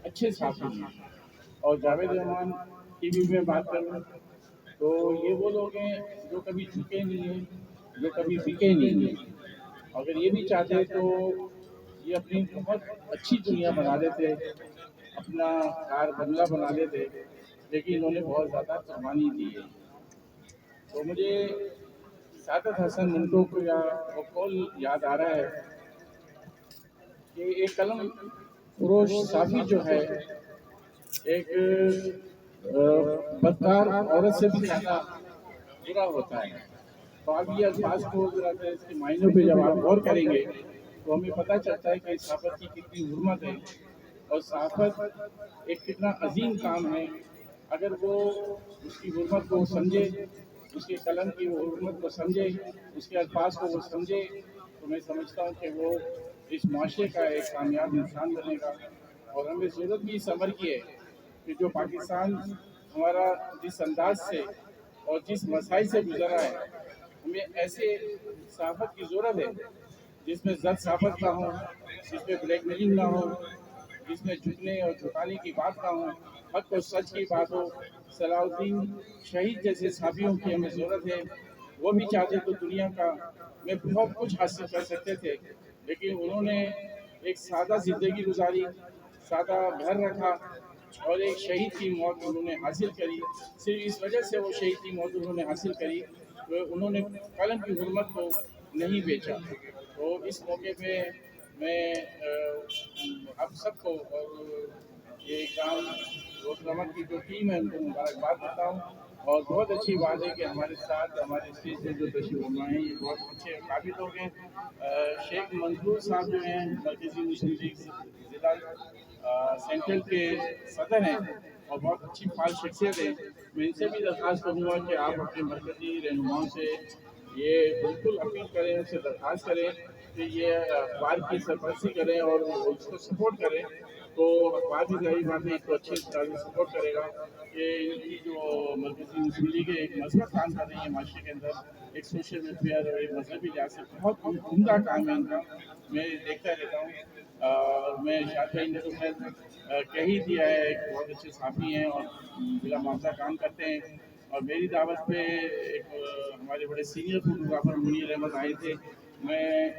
اچھے صحافی ہیں. اور جاوید رحمان کی بھی میں بات کروں تو یہ وہ لوگ ہیں جو کبھی جھکے نہیں ہیں، جو کبھی بکے نہیں ہیں. اگر یہ بھی چاہتے تو یہ اپنی بہت اچھی دنیا بنا دیتے، اپنا کار بنگلہ بنا لیتے، لیکن انہوں نے بہت زیادہ قربانی دی ہے. تو مجھے سعادت حسن منٹو کو یا وہ قول یاد آ رہا ہے کہ ایک قلم فروش صحافی جو ہے ایک بدکار عورت سے بھی زیادہ برا ہوتا ہے. تو اب یہ الفاظ کو ذرا اس کے معنیوں پہ جب آپ غور کریں گے تو ہمیں پتہ چلتا ہے کہ صحافت کی کتنی حرمت ہے اور صحافت ایک کتنا عظیم کام ہے. اگر وہ اس کی حرمت کو سمجھے، اس کے قلم کی وہ حرمت کو سمجھے، اس کے الفاظ کو وہ سمجھے، تو میں سمجھتا ہوں کہ وہ اس معاشرے کا ایک کامیاب انسان بنے گا. اور ہمیں ضرورت بھی اس عمر کی ہے کہ جو پاکستان ہمارا جس انداز سے اور جس مسائل سے گزرا ہے، ہمیں ایسے صحافت کی ضرورت ہے جس میں زد صحافت نہ ہو، جس میں بلیک میلنگ نہ ہو، جس میں جھکنے اور جھکانے کی بات نہ ہو، حق اور سچ کی بات ہو. صلاح الدین شہید جیسے صحافیوں کی ہمیں ضرورت ہے. وہ بھی چاہتے تو دنیا کا میں بہت کچھ حاصل کر سکتے تھے، لیکن انہوں نے ایک سادہ زندگی گزاری، سادہ گھر رکھا اور ایک شہید کی موت انہوں نے حاصل کری. صرف اس وجہ سے وہ شہید کی موت انہوں نے حاصل کری کہ انہوں نے قلم کی حرمت کو نہیں بیچا. تو اس موقع پہ میں آپ سب کو اور یہ کام روز رمت کی جو ٹیم ہے ان کو مبارکباد دیتا ہوں. اور بہت اچھی بات ہے کہ ہمارے ساتھ ہمارے اسٹیج سے جو تشریف فرما ہیں یہ بہت اچھے قابل لوگ ہیں. شیخ منظور صاحب جو ہیں مرکزی مسلم لیگ ضلع سینٹرل کے صدر ہیں اور بہت اچھی فعال شخصیت ہے. میں ان سے بھی درخواست کروں گا کہ آپ اپنے مرکزی رہنماؤں سے یہ بالکل اپیل کریں، ان سے درخواست کریں کہ یہ اخبار کی سرپرستی کریں اور اس کو سپورٹ کریں. تو اخبار بھی ظاہر بات ہے اس کو اچھے طرح سے سپورٹ کرے گا کہ ان کی جو مرکزی مسلم لیگ ہے ایک مثبت کام کر رہی ہے معاشرے کے اندر، ایک سوشل ویلفیئر اور ایک مذہبی لحاظ سے بہت عمدہ کام ہے ان کا. میں دیکھتا رہتا ہوں. میں شاہد بھائی نے تو خیر کہہ ہی دیا ہے، ایک بہت اچھے صحافی ہیں اور بلا معاوضہ کام کرتے ہیں. اور میری دعوت پہ ایک ہمارے بڑے سینئر فوٹوگرافر منیر احمد آئے تھے. میں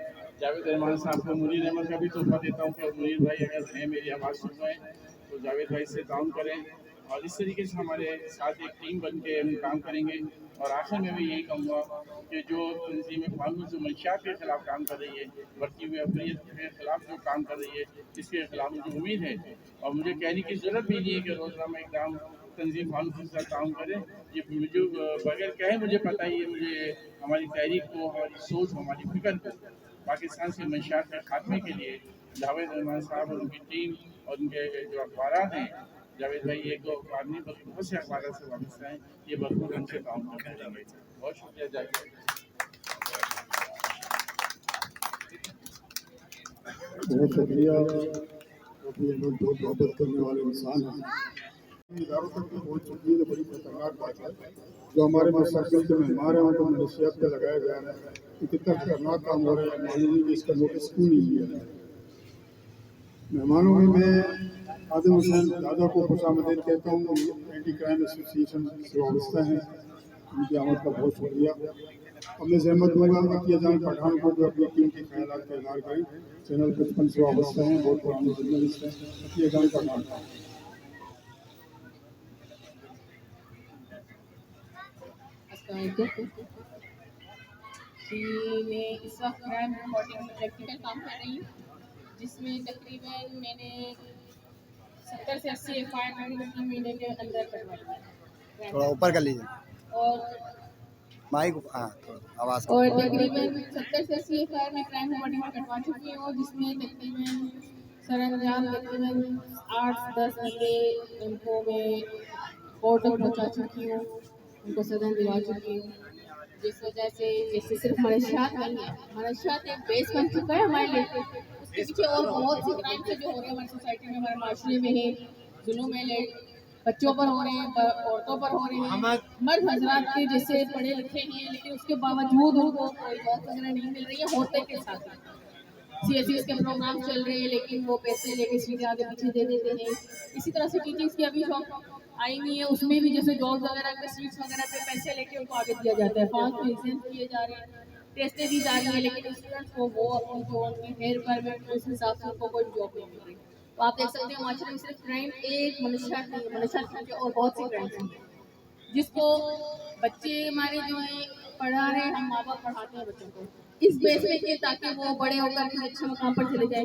جاوید رحمان صاحب کو منیر احمد کا بھی تحفہ دیتا ہوں کہ منیر بھائی اگر ہیں میری آواز سن رہے ہیں تو جاوید بھائی سے تعاون کریں اور اس طریقے سے ہمارے ساتھ ایک ٹیم بن کے ہم کام کریں گے. اور آخر میں یہی کہوں گا کہ جو تنظیم قانون جو منشیات کے خلاف کام کر رہی ہے، بڑھتی ہوئی اقلیت کے خلاف جو کام کر رہی ہے، اس کے خلاف مجھے امید ہے اور مجھے کہنے کی ضرورت بھی نہیں ہے کہ روزنامہ اقدام تنظیم قانون کے ساتھ کام کرے. یہ مجھے بغیر کہے مجھے پتہ ہی ہے، مجھے ہماری تحریک کو، ہماری سوچ، ہماری فکر کو پاکستان سے منشیات کے خاتمے کے لیے جاوید رحمان صاحب اور ان کی ٹیم اور ان کے جو اخبارات ہیں، جاوید بھائی ایک دو اخبار نہیں بلکہ بہت سے اخبارات سے وابستہ ہیں، یہ بھرپور ان سے کام کرتے رہیں گے. بہت شکریہ جاوید. بہت شکریہ. یہ لوگ بہت محبت کرنے والے انسان ہیں. اداروں تک بھی بہت شکریہ. بڑی خطرناک بات ہے جو ہمارے مستقبل کے مہمان ہیں ان کو منشیات پہ لگایا جا رہا ہے. یہ کتنا خطرناک کام ہو رہا ہے، معلوم نہیں کہ اس کا نوٹس کیوں نہیں لیا ہے. مہمانوں میں عادل حسین دادا کو خوش آمدید کہتا ہوں. اینٹی کرائم ایسوسی ایشن سے وابستہ ہیں. ان کی آمد کا بہت شکریہ. اب میں زحمت دوں گا عطیہ جان پٹھان کو جو اپنی ٹیم کے خیالات کا اظہار کریں. چینل 55 سے وابستہ ہیں، بہت پرانے جرنلسٹ ہیں. عطیہ جان پٹھان. السلام علیکم جی. میں اس وقت کرائم رپورٹنگ پریکٹیکل کام کر رہی ہوں، جس میں تقریباً میں نے 70 سے 80 FIR مہینے کے اندر کروائی ہے. تھوڑا اوپر کر لیجیے اور مائک. ہاں آواز. اور تقریباً 70 سے 80 FIR میں کرائم رپورٹنگ میں کٹوا چکی ہوں، جس میں تقریباً سر انجام تقریباً 8-10 بندے ان کو میں کورٹ تک پہنچا چکی ہوں، ان کو سزا دلا چکی ہوں. جس وجہ سے جیسے صرف منشیات نہیں ہے، منشیات ایک بیس بن چکا ہے ہمارے لیے. اس पीछे और बहुत सी क्राइम से जो हो रहे हैं हमारी सोसाइटी में, हमारे माशरे में है, जुल्म है, बच्चों पर हो रहे हैं, औरतों पर हो रहे हैं, मर्द हजरात के जैसे पढ़े लिखे हैं लेकिन उसके बावजूद उनको कोई जॉब वगैरह नहीं मिल रही है, होते के साथ CSCs के प्रोग्राम चल रहे हैं लेकिन वो पैसे लेके सीधे आगे पीछे दे देते हैं। इसी तरह से टीचर्स की अभी जॉब आई नहीं है, उसमें भी जैसे जॉब वगैरह पे सीट्स वगैरह पे पैसे लेके उनको आगे दिया जाता है, 5 एग्जाम किए जा रहे हैं, टेस्टें दी जा रही है, लेकिन स्टूडेंट्स को वो अपनी जो उनकी हेयर पर उस हिसाब से उनको कोई जॉब नहीं मिल रही। तो आप देख सकते हैं माशरे में सिर्फ क्राइम एक मनुष्यात नहीं है, मनुष्यात के और बहुत सी क्राइम्स हैं जिसको बच्चे हमारे जो है पढ़ा रहे, हम माँ बाप पढ़ाते हैं बच्चों को इस बेस में कि ताकि वो बड़े होकर किसी अच्छे मुकाम पर चले जाए।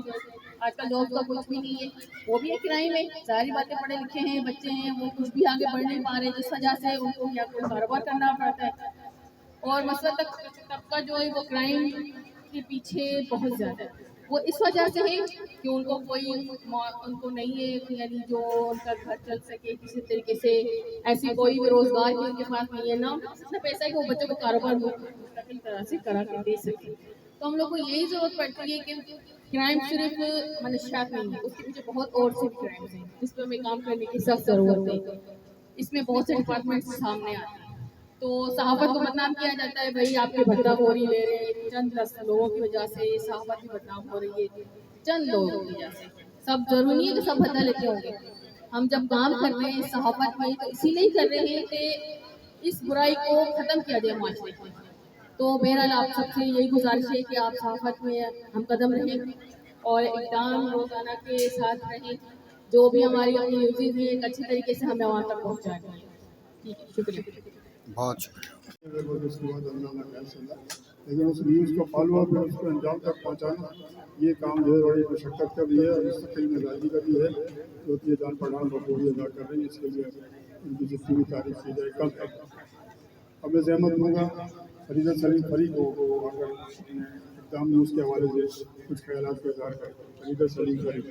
आजकल जॉब का कुछ भी नहीं है, वो भी एक क्राइम है, सारी बातें पढ़े लिखे हैं बच्चे हैं वो कुछ भी आगे बढ़ नहीं पा रहे, जिस वजह से उनको या कोई कारोबार करना पड़ता है और मसला तबका जो है वो क्राइम के पीछे बहुत ज़्यादा है। वो इस वजह से है कि उनको कोई उनको नहीं है यानी जो उनका घर चल सके किसी तरीके से, ऐसी कोई भी रोजगार की उनके पास नहीं है ना इतना पैसा है कि वो बच्चों को कारोबार मुस्तकिल तरह से करा के दे सके। तो हम लोग को यही जरूरत पड़ती है कि क्राइम सिर्फ मनुष्यात नहीं है, उसके पीछे बहुत और से क्राइम्स हैं जिस पर हमें काम करने की सख्त जरूरत है। इसमें बहुत से डिपार्टमेंट्स सामने आते हैं, तो सहाफत को बदनाम किया जाता है, भाई आपके भद्दाखोरी ले रहे हैं, चंद 10 लोगों की वजह से सहाफत भी बदनाम हो रही है, चंद लोगों की वजह से। सब जरूरी नहीं है कि सब भद्दा लेते होंगे, हम जब काम कर रहे हैं सहाफत में तो इसीलिए कर रहे हैं कि इस बुराई को ख़त्म किया जाए माशरे में। तो बहरहाल आप सबसे यही गुजारिश है कि आप सहाफत में हम कदम रहें और इक़दाम रोज़ाना के साथ रहें, जो भी हमारी अपनी न्यूज़ है एक अच्छी तरीके से हमें वहाँ तक पहुँचाएं। ठीक है, शुक्रिया। बहुत शुक्रिया। उसके बाद लेकिन उस न्यूज़ को फॉलो अप उसको अंजाम तक पहुँचाना ये काम जो है बड़ी मशक्क़त का भी है और मुस्तकिल मिजाजी का भी है, जो कि जान पढ़ान बखूबी अदा कर रही है। इसके लिए उनकी जितनी भी तारीफ की जाए कम है। अब मैं जहमत दूँगा फरीदा सलीम फरीद को अगर इक़दाम न्यूज़ के हवाले से कुछ ख्यालात का इज़हार करें। फरीदा सलीम फरीद।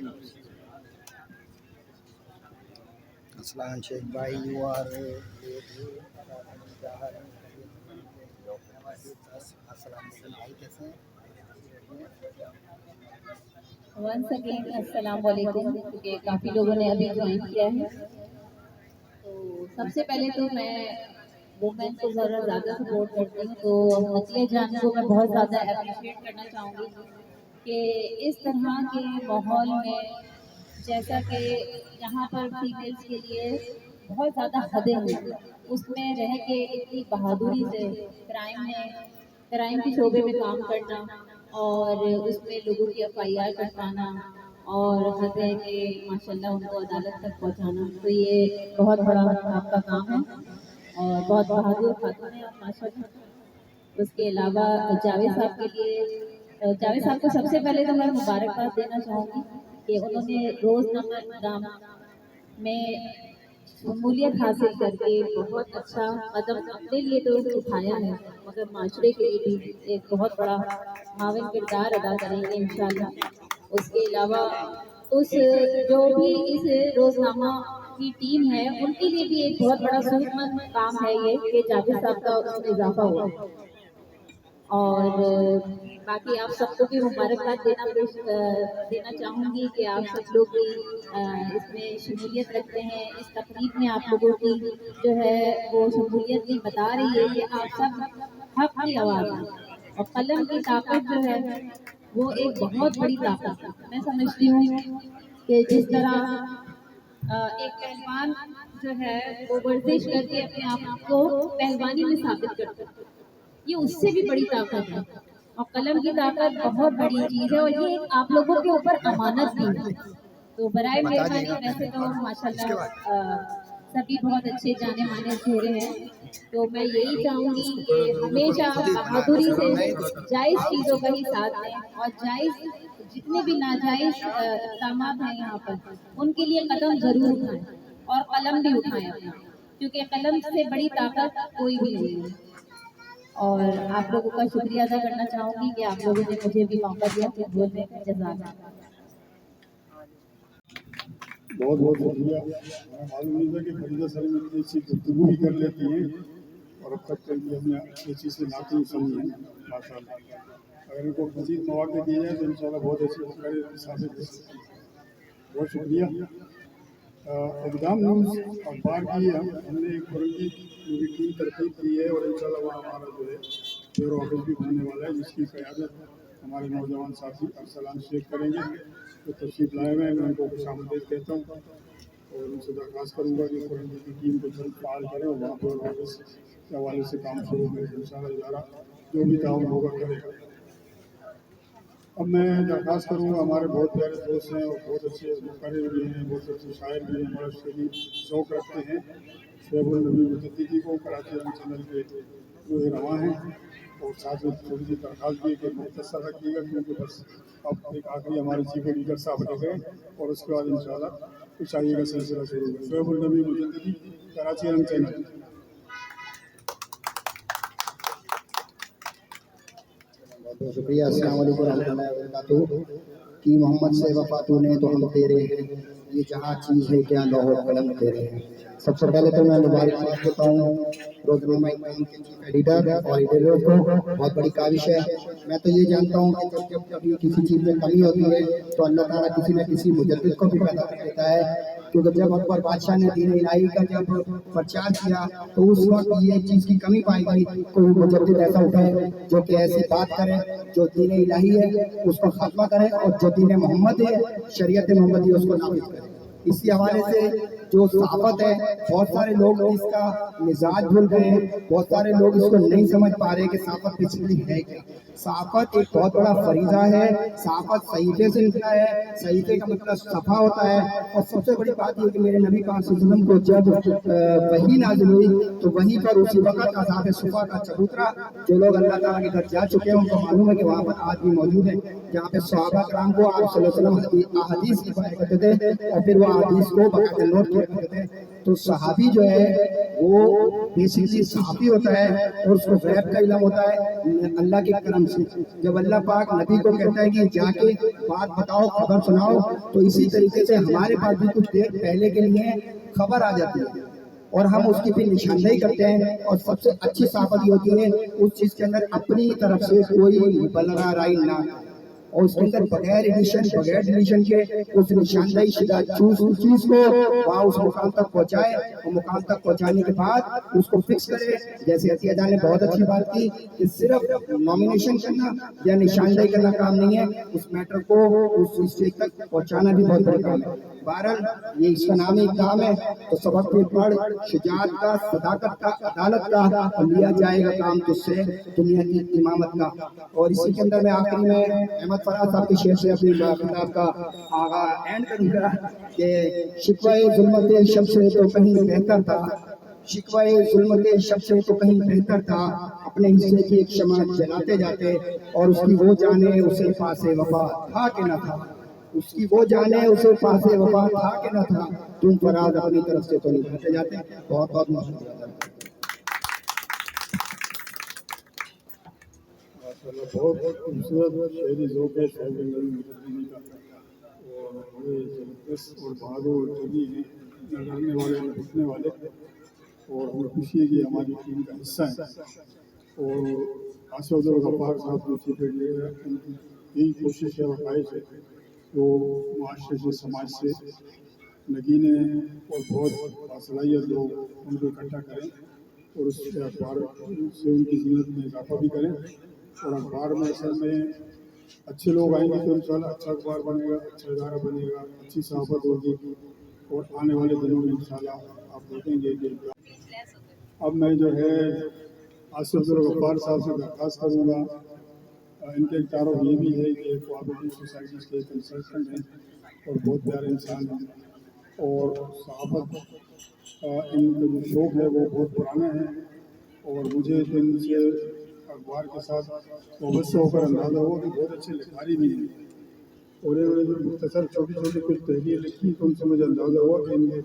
अस्सलाम शेख भाई, यू आर वंस अगेन अस्सलाम वालेकुम, क्योंकि काफ़ी लोगों ने अभी ज्वाइन किया है। तो सबसे पहले तो मैं वुमेन को ज़्यादा सपोर्ट करती हूँ, तो नतिया जान को मैं बहुत ज़्यादा अप्रिशिएट करना चाहूँगी कि इस तरह के माहौल में जैसा कि यहाँ पर फीमेल्स के लिए बहुत ज़्यादा हदें हैं, उसमें रह के इतनी बहादुरी से क्राइम के शोबे में काम करना और उसमें लोगों की FIR करवाना और हद है कि माशाल्लाह उनको अदालत तक पहुँचाना, तो ये बहुत बड़ा आपका काम है और बहुत बहादुर खातून है आप माशाल्लाह। उसके अलावा जावेद साहब के लिए, जावेद साहब को सबसे पहले तो मैं मुबारकबाद देना चाहूँगी कि उन्होंने रोज़नामा में शमूलियत हासिल करके बहुत अच्छा कदम अपने लिए तो उठाया है, मगर माशरे के लिए भी एक बहुत बड़ा माविन किरदार अदा करेंगे इंशाअल्लाह। उसके अलावा उस जो भी इस रोज़नामा की टीम है उनके लिए भी एक बहुत बड़ा सूरतमंद काम है ये कि जावेद साहब का उसमें इजाफा हुआ। और बाकी आप सबको भी मुबारकबाद देना चाहूँगी कि आप सब लोग भी इसमें शमूलियत रखते हैं। इस तकरीब में आप लोगों की जो है वो शमूलियत भी बता रही है कि आप सब हक की आवाज़ हैं और कलम की ताकत जो है वो एक बहुत बड़ी ताकत है। मैं समझती हूँ कि जिस तरह एक पहलवान जो है वो वर्जिश करके अपने आप को पहलवानी में साबित करता है, ये उससे भी बड़ी ताकत है और कलम की ताकत बहुत बड़ी चीज़ है और ये आप लोगों के ऊपर अमानत भी है। तो बराए मेहरबानी, वैसे तो माशाल्लाह सभी बहुत अच्छे जाने माने चेहरे हैं, तो मैं यही चाहूँगी कि हमेशा बहादुरी से जायज़ चीज़ों का ही साथ दें और जायज़ जितने भी नाजायज़ इक़दाम हैं यहाँ पर उनके लिए कदम ज़रूर उठाएं और कलम भी उठाएं अपना, क्योंकि कलम से बड़ी ताकत कोई भी नहीं है। और आप लोगों का शुक्रिया अदा करना चाहूँगी कि आप लोगों ने मुझे भी मौका दिया कि बोलने का। जज़ाकल्लाह। बहुत बहुत शुक्रिया। मैं मालूम नहीं था कि फरीदा सलीम इतनी अच्छी गुफ्तगू भी कर लेती हैं और अब तक कभी हमने अच्छी अच्छी से नाती सुनी है माशाल्लाह। अगर इनको मज़ीद मौक़े दिए जाए तो इंशाल्लाह बहुत अच्छी साबित हो सकती है। बहुत शुक्रिया। इक़दाम न्यूज़ अखबार की हमने एक फौरन की टीम तरतीब की है और इंशाल्लाह वहाँ हमारा जो है ब्यूरो ऑफिस भी बनने वाला है, जिसकी क़यादत हमारे नौजवान साथी अरसलान शेख करेंगे। तो तशरीफ़ लाए हुए हैं, मैं उनको खुशामदीद कहता हूँ और उनसे दरख्वास्त करूँगा कि फौरन की टीम को जल्द फ़ाल करें और वहाँ ब्यूरो ऑफिस के हवाले से काम शुरू करें। इंशाल्लाह इदारा जो भी ताउन होगा करेगा। अब मैं दरख्वास्त करूँगा, हमारे बहुत प्यारे दोस्त हैं और बहुत अच्छे मुक़र्रिर भी हैं, बहुत अच्छे शायर भी हैं, बड़ा शरीफ शौक़ रखते हैं, शोएबुल नबी मुजद्दिदी को कराची चैनल के जो रवा हैं। और साथ में थोड़ी सी दरख्वास्त भी कि मुख्तसर रखिएगा, क्योंकि बस अब एक आखिरी हमारे चीफ एडिटर साहब रह गए और उसके बाद इंशाल्लाह कुछ आइए का सिलसिला शुरू होगा। शोएबुल नबी मुजद्दिदी, कराची चैनल। बहुत शुक्रिया। अस्सलाम वालेकुम रहमतुल्लाहि व बरकातुहू। कि मोहम्मद से वफा तूने तो हम तेरे हैं, ये जहाँ चीज़ है क्या लौह कलम तेरे हैं। सबसे पहले तो मैं मुबारकबाद देता हूँ रोज़नामा इक़बाल के चीफ एडिटर और एडिटर को, बहुत बड़ी काविश है। मैं तो ये जानता हूँ कि जब कभी किसी चीज़ में कमी होती है तो अल्लाह ताला किसी न किसी मुजद्दिद को भी पैदा कर देता है। क्योंकि जब अकबर बादशाह ने दीन इलाही का जब प्रचार किया तो उस वक्त ये चीज़ की कमी पाई गई, कोई मुजद्दिद ऐसा उठाए जो कि ऐसी बात करे जो दीन इलाही है उसको खात्मा करे और जो दीन मोहम्मद है, शरीयत मोहम्मदी उसको नाफिज करे। इसी हवाले से जो सहाफ़त है, बहुत सारे लोग इसका मिजाज भूल गए हैं, बहुत सारे लोग इसको नहीं समझ पा रहे कि सहाफ़त बेसिकली है क्या। सहाफ़त एक बहुत बड़ा फरीज़ा है। सहाफ़त सहीफ़े से निकला है, सहीफ़े का मतलब सफ़ा होता है। और सबसे बड़ी बात यह कि मेरे नबी पाक सल्लल्लाहु अलैहि वसल्लम को जब वही नाज़िल हुई तो वहीं पर उसी वक्त असाब सुफ़ा का चबूतरा, जो लोग अल्लाह ताला के घर जा चुके हैं उनको मालूम है कि वहाँ पर आज भी मौजूद है, जहाँ पे सहाबा कराम को आप सल्लल्लाहु अलैहि वसल्लम अहादीस लिखवाया करते थे और फिर वो अहादीस को बाकायदा नोट किया करते थे। तो सहाबी जो है वो बेसिकली सहाबी होता है और उसको गैब का इल्म होता है अल्लाह के करम से। जब अल्लाह पाक नबी को कहता है कि जाके बात बताओ, खबर सुनाओ, तो इसी तरीके से हमारे पास भी कुछ देर पहले के लिए खबर आ जाती है और हम उसकी फिर निशानदेही करते हैं। और सबसे अच्छी सहाबत होती है उस चीज़ के अंदर अपनी तरफ से कोई बलगा राय ना और उसके अंदर बगैर डिलीशन के उस निशानदेही शुदा चीज़ को वहाँ उस मुकाम तक पहुँचाए और मुकाम तक पहुँचाने के बाद उसको फिक्स करे। जैसे अतियादा ने बहुत अच्छी बात की कि सिर्फ नॉमिनेशन करना या निशानदेही करना काम नहीं है, उस मैटर को उस स्टेज तक पहुँचाना भी बहुत बड़ा काम है। बहरहाल ये इसका नाम ही काम है, तो सबक भी पढ़, शुजाअत का, सदाकत का, अदालत का, और लिया जाएगा काम तुझसे दुनिया की इमामत का। और इसी के अंदर मैं आखिरी में अहमद फराज साहब के शेर से अपनी किताब का एंड करूँगा कि शिकवाए ज़ुल्मत शब से तो कहीं बेहतर था, शिकवाए ज़ुल्मत शब से तो कहीं बेहतर था, अपने हिस्से की एक शमा जलाते जाते और उसकी वो जाने उसे पासे वफा था कि न था, उसकी वो जाने उसे पासे वफा था कि न था, तुम फराज अपनी तरफ से तो निभाते जाते। बहुत बहुत शुक्रिया। बहुत खूबसूरत शहरी ज़ौक़ है शोएबुल नबी मुजद्दिदी का और बड़े ज़बरदस्त और बहादुर जगी हैं, न डरने वाले न रुकने वाले। और हमें खुशी है कि हमारी टीम का हिस्सा है। और आसिफ गफ्फार साहब जो चीफ एडिटर हैं, उनकी यही कोशिश है और ख्वाहिश है वो माशरे से, समाज से नगीने और बहुत बासलाहियत लोग उनको इकट्ठा करें और उस अखबार से उनकी ज़ीनत में इजाफा भी करें। और अखबार में असल में अच्छे लोग आएंगे तो इंशाल्लाह अच्छा अखबार बनेगा, अच्छा इदारा बनेगा, अच्छी सहाफ़त होगी और आने वाले दिनों में इंशाल्लाह आप देखेंगे कि अब मैं जो है आसिफ गफ्फार साहब से दरख्वास्त करूँगा। इनके एक तारुफ ये भी है कि कोऑपरेटिव सोसाइटीज़ के कंसल्टेंट हैं और बहुत प्यारे इंसान हैं और सहाफ़त इनका जो शौक़ है वो बहुत पुराना है और मुझे इनसे अखबार के साथ वाबस्ता होकर अंदाज़ा हुआ कि बहुत अच्छे लिखारी भी हैं और इन्होंने जो मुख्तसर छोटी छोटी कुछ तहरीर लिखी तो उनसे मुझे अंदाज़ा हुआ कि इनके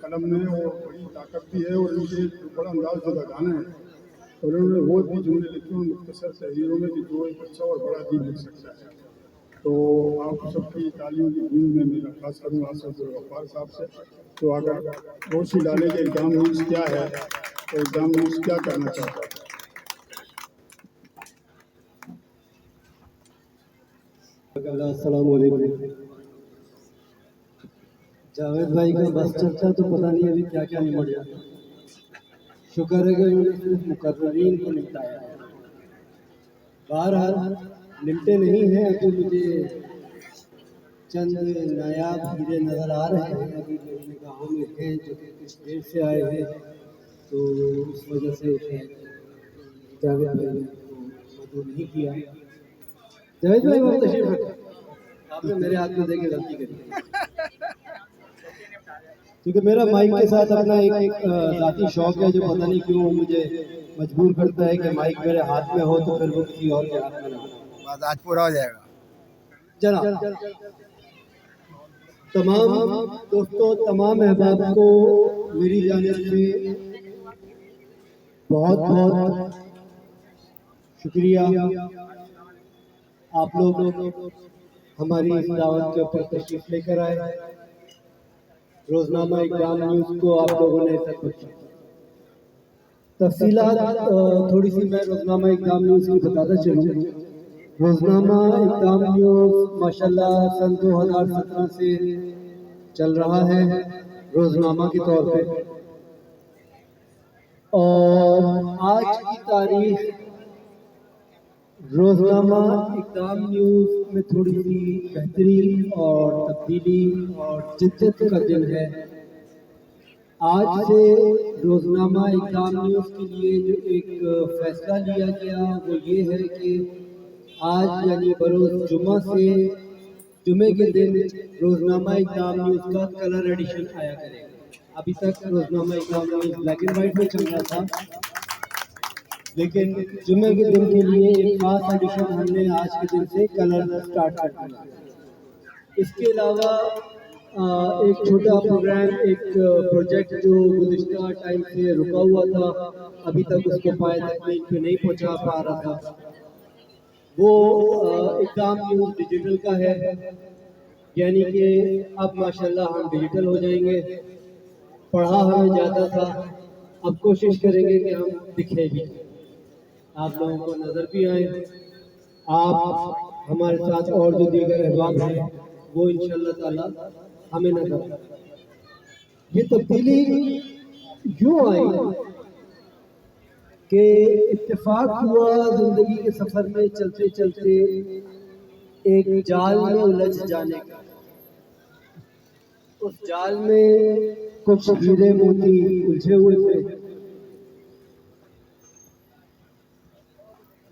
कलम में और बड़ी ताकत भी है और इनके बड़ा अंदाज जो लगाना है और उन्होंने बहुत भी जुमले लिखे हैं मुख्तसर तहरीरों में कि जो एक अच्छा और बड़ा अदीब लिख सकता है। तो आप सबकी तालियों की गूंज में मैं दरख्वास्त करूँगा आसिफ गफ्फार साहब से तो अगर रोशनी डालें कि इक़दाम न्यूज़ क्या है और इक़दाम न्यूज़ क्या करना चाहता है। जज़ाकल्लाह। अस्सलाम वालेकुम। जावेद भाई का बस चलता तो पता नहीं अभी क्या क्या निमट जाता। शुक्र है कि उन्होंने सिर्फ मुकर्ररीन को निपटाया। बहरहाल निपटे नहीं हैं तो मुझे चंद नायाब हीरे नज़र आ रहे हैं अभी मेरी निगाहों में हैं, जो कि कुछ देर से आए हैं, तो उस वजह से जावेद भाई ने मदू नहीं किया। जावेद भाई बहुत तशरीफ रखें, आपने मेरे हाथ में देके गलती करी, क्योंकि मेरा माइक के साथ अपना एक ज़ाती शौक है जो पता नहीं क्यों मुझे मजबूर करता है कि माइक मेरे हाथ में हो तो फिर वो किसी और के हाथ में ना हो। बस आज पूरा हो जाएगा। जनाब, तमाम दोस्तों, तमाम अहबाब को मेरी जानिब से बहुत बहुत शुक्रिया। आप लोग हमारी इस दावत के ऊपर तशरीफ लेकर आए। रोजनामा इक़दाम न्यूज़ को आप लोगों ने तक पहुंचाया। तफसीलात थोड़ी सी मैं रोजनामा इक़दाम न्यूज़ की बताता चलूँ। रोजनामा इक़दाम न्यूज़ माशाल्लाह सन 2017 से चल रहा है रोजनामा के तौर पे, और आज की तारीख रोजनामा इक़दाम न्यूज़ में थोड़ी सी बेहतरी और तब्दीली और जिद्दत का दिन है। आज से रोजनामा इक़दाम न्यूज़ के लिए जो एक फैसला लिया गया वो ये है कि आज यानी बरोज़ जुम्मा से जुमे के दिन रोजनामा इक़दाम न्यूज़ का कलर एडिशन आया करेगा। अभी तक रोजनामा इक़दाम न्यूज़ ब्लैक एंड वाइट में चल रहा था, लेकिन जुमे के दिन के लिए एक खास एडिशन हमने आज के दिन से कलर स्टार्ट कर दिया। इसके अलावा एक छोटा प्रोग्राम, एक प्रोजेक्ट जो गुज़िश्ता टाइम से रुका हुआ था, अभी तक उसको पाए तकमील पे नहीं पहुंचा पा रहा था, वो इक़दाम न्यूज़ डिजिटल का है। यानी कि अब माशाल्लाह हम डिजिटल हो जाएंगे। पढ़ा हमें ज़्यादा था, अब कोशिश करेंगे कि हम दिखे भी, आप लोगों को नज़र भी आए। आप हमारे साथ और जो दीगर अहबाब हैं वो इंशाअल्लाह ताला हमें नज़र आए। ये तब्दीली यूँ आई कि इत्तेफाक हुआ ज़िंदगी के सफ़र में चलते चलते एक जाल में उलझ जाने का। उस जाल में कुछ हीरे मोती उलझे हुए थे।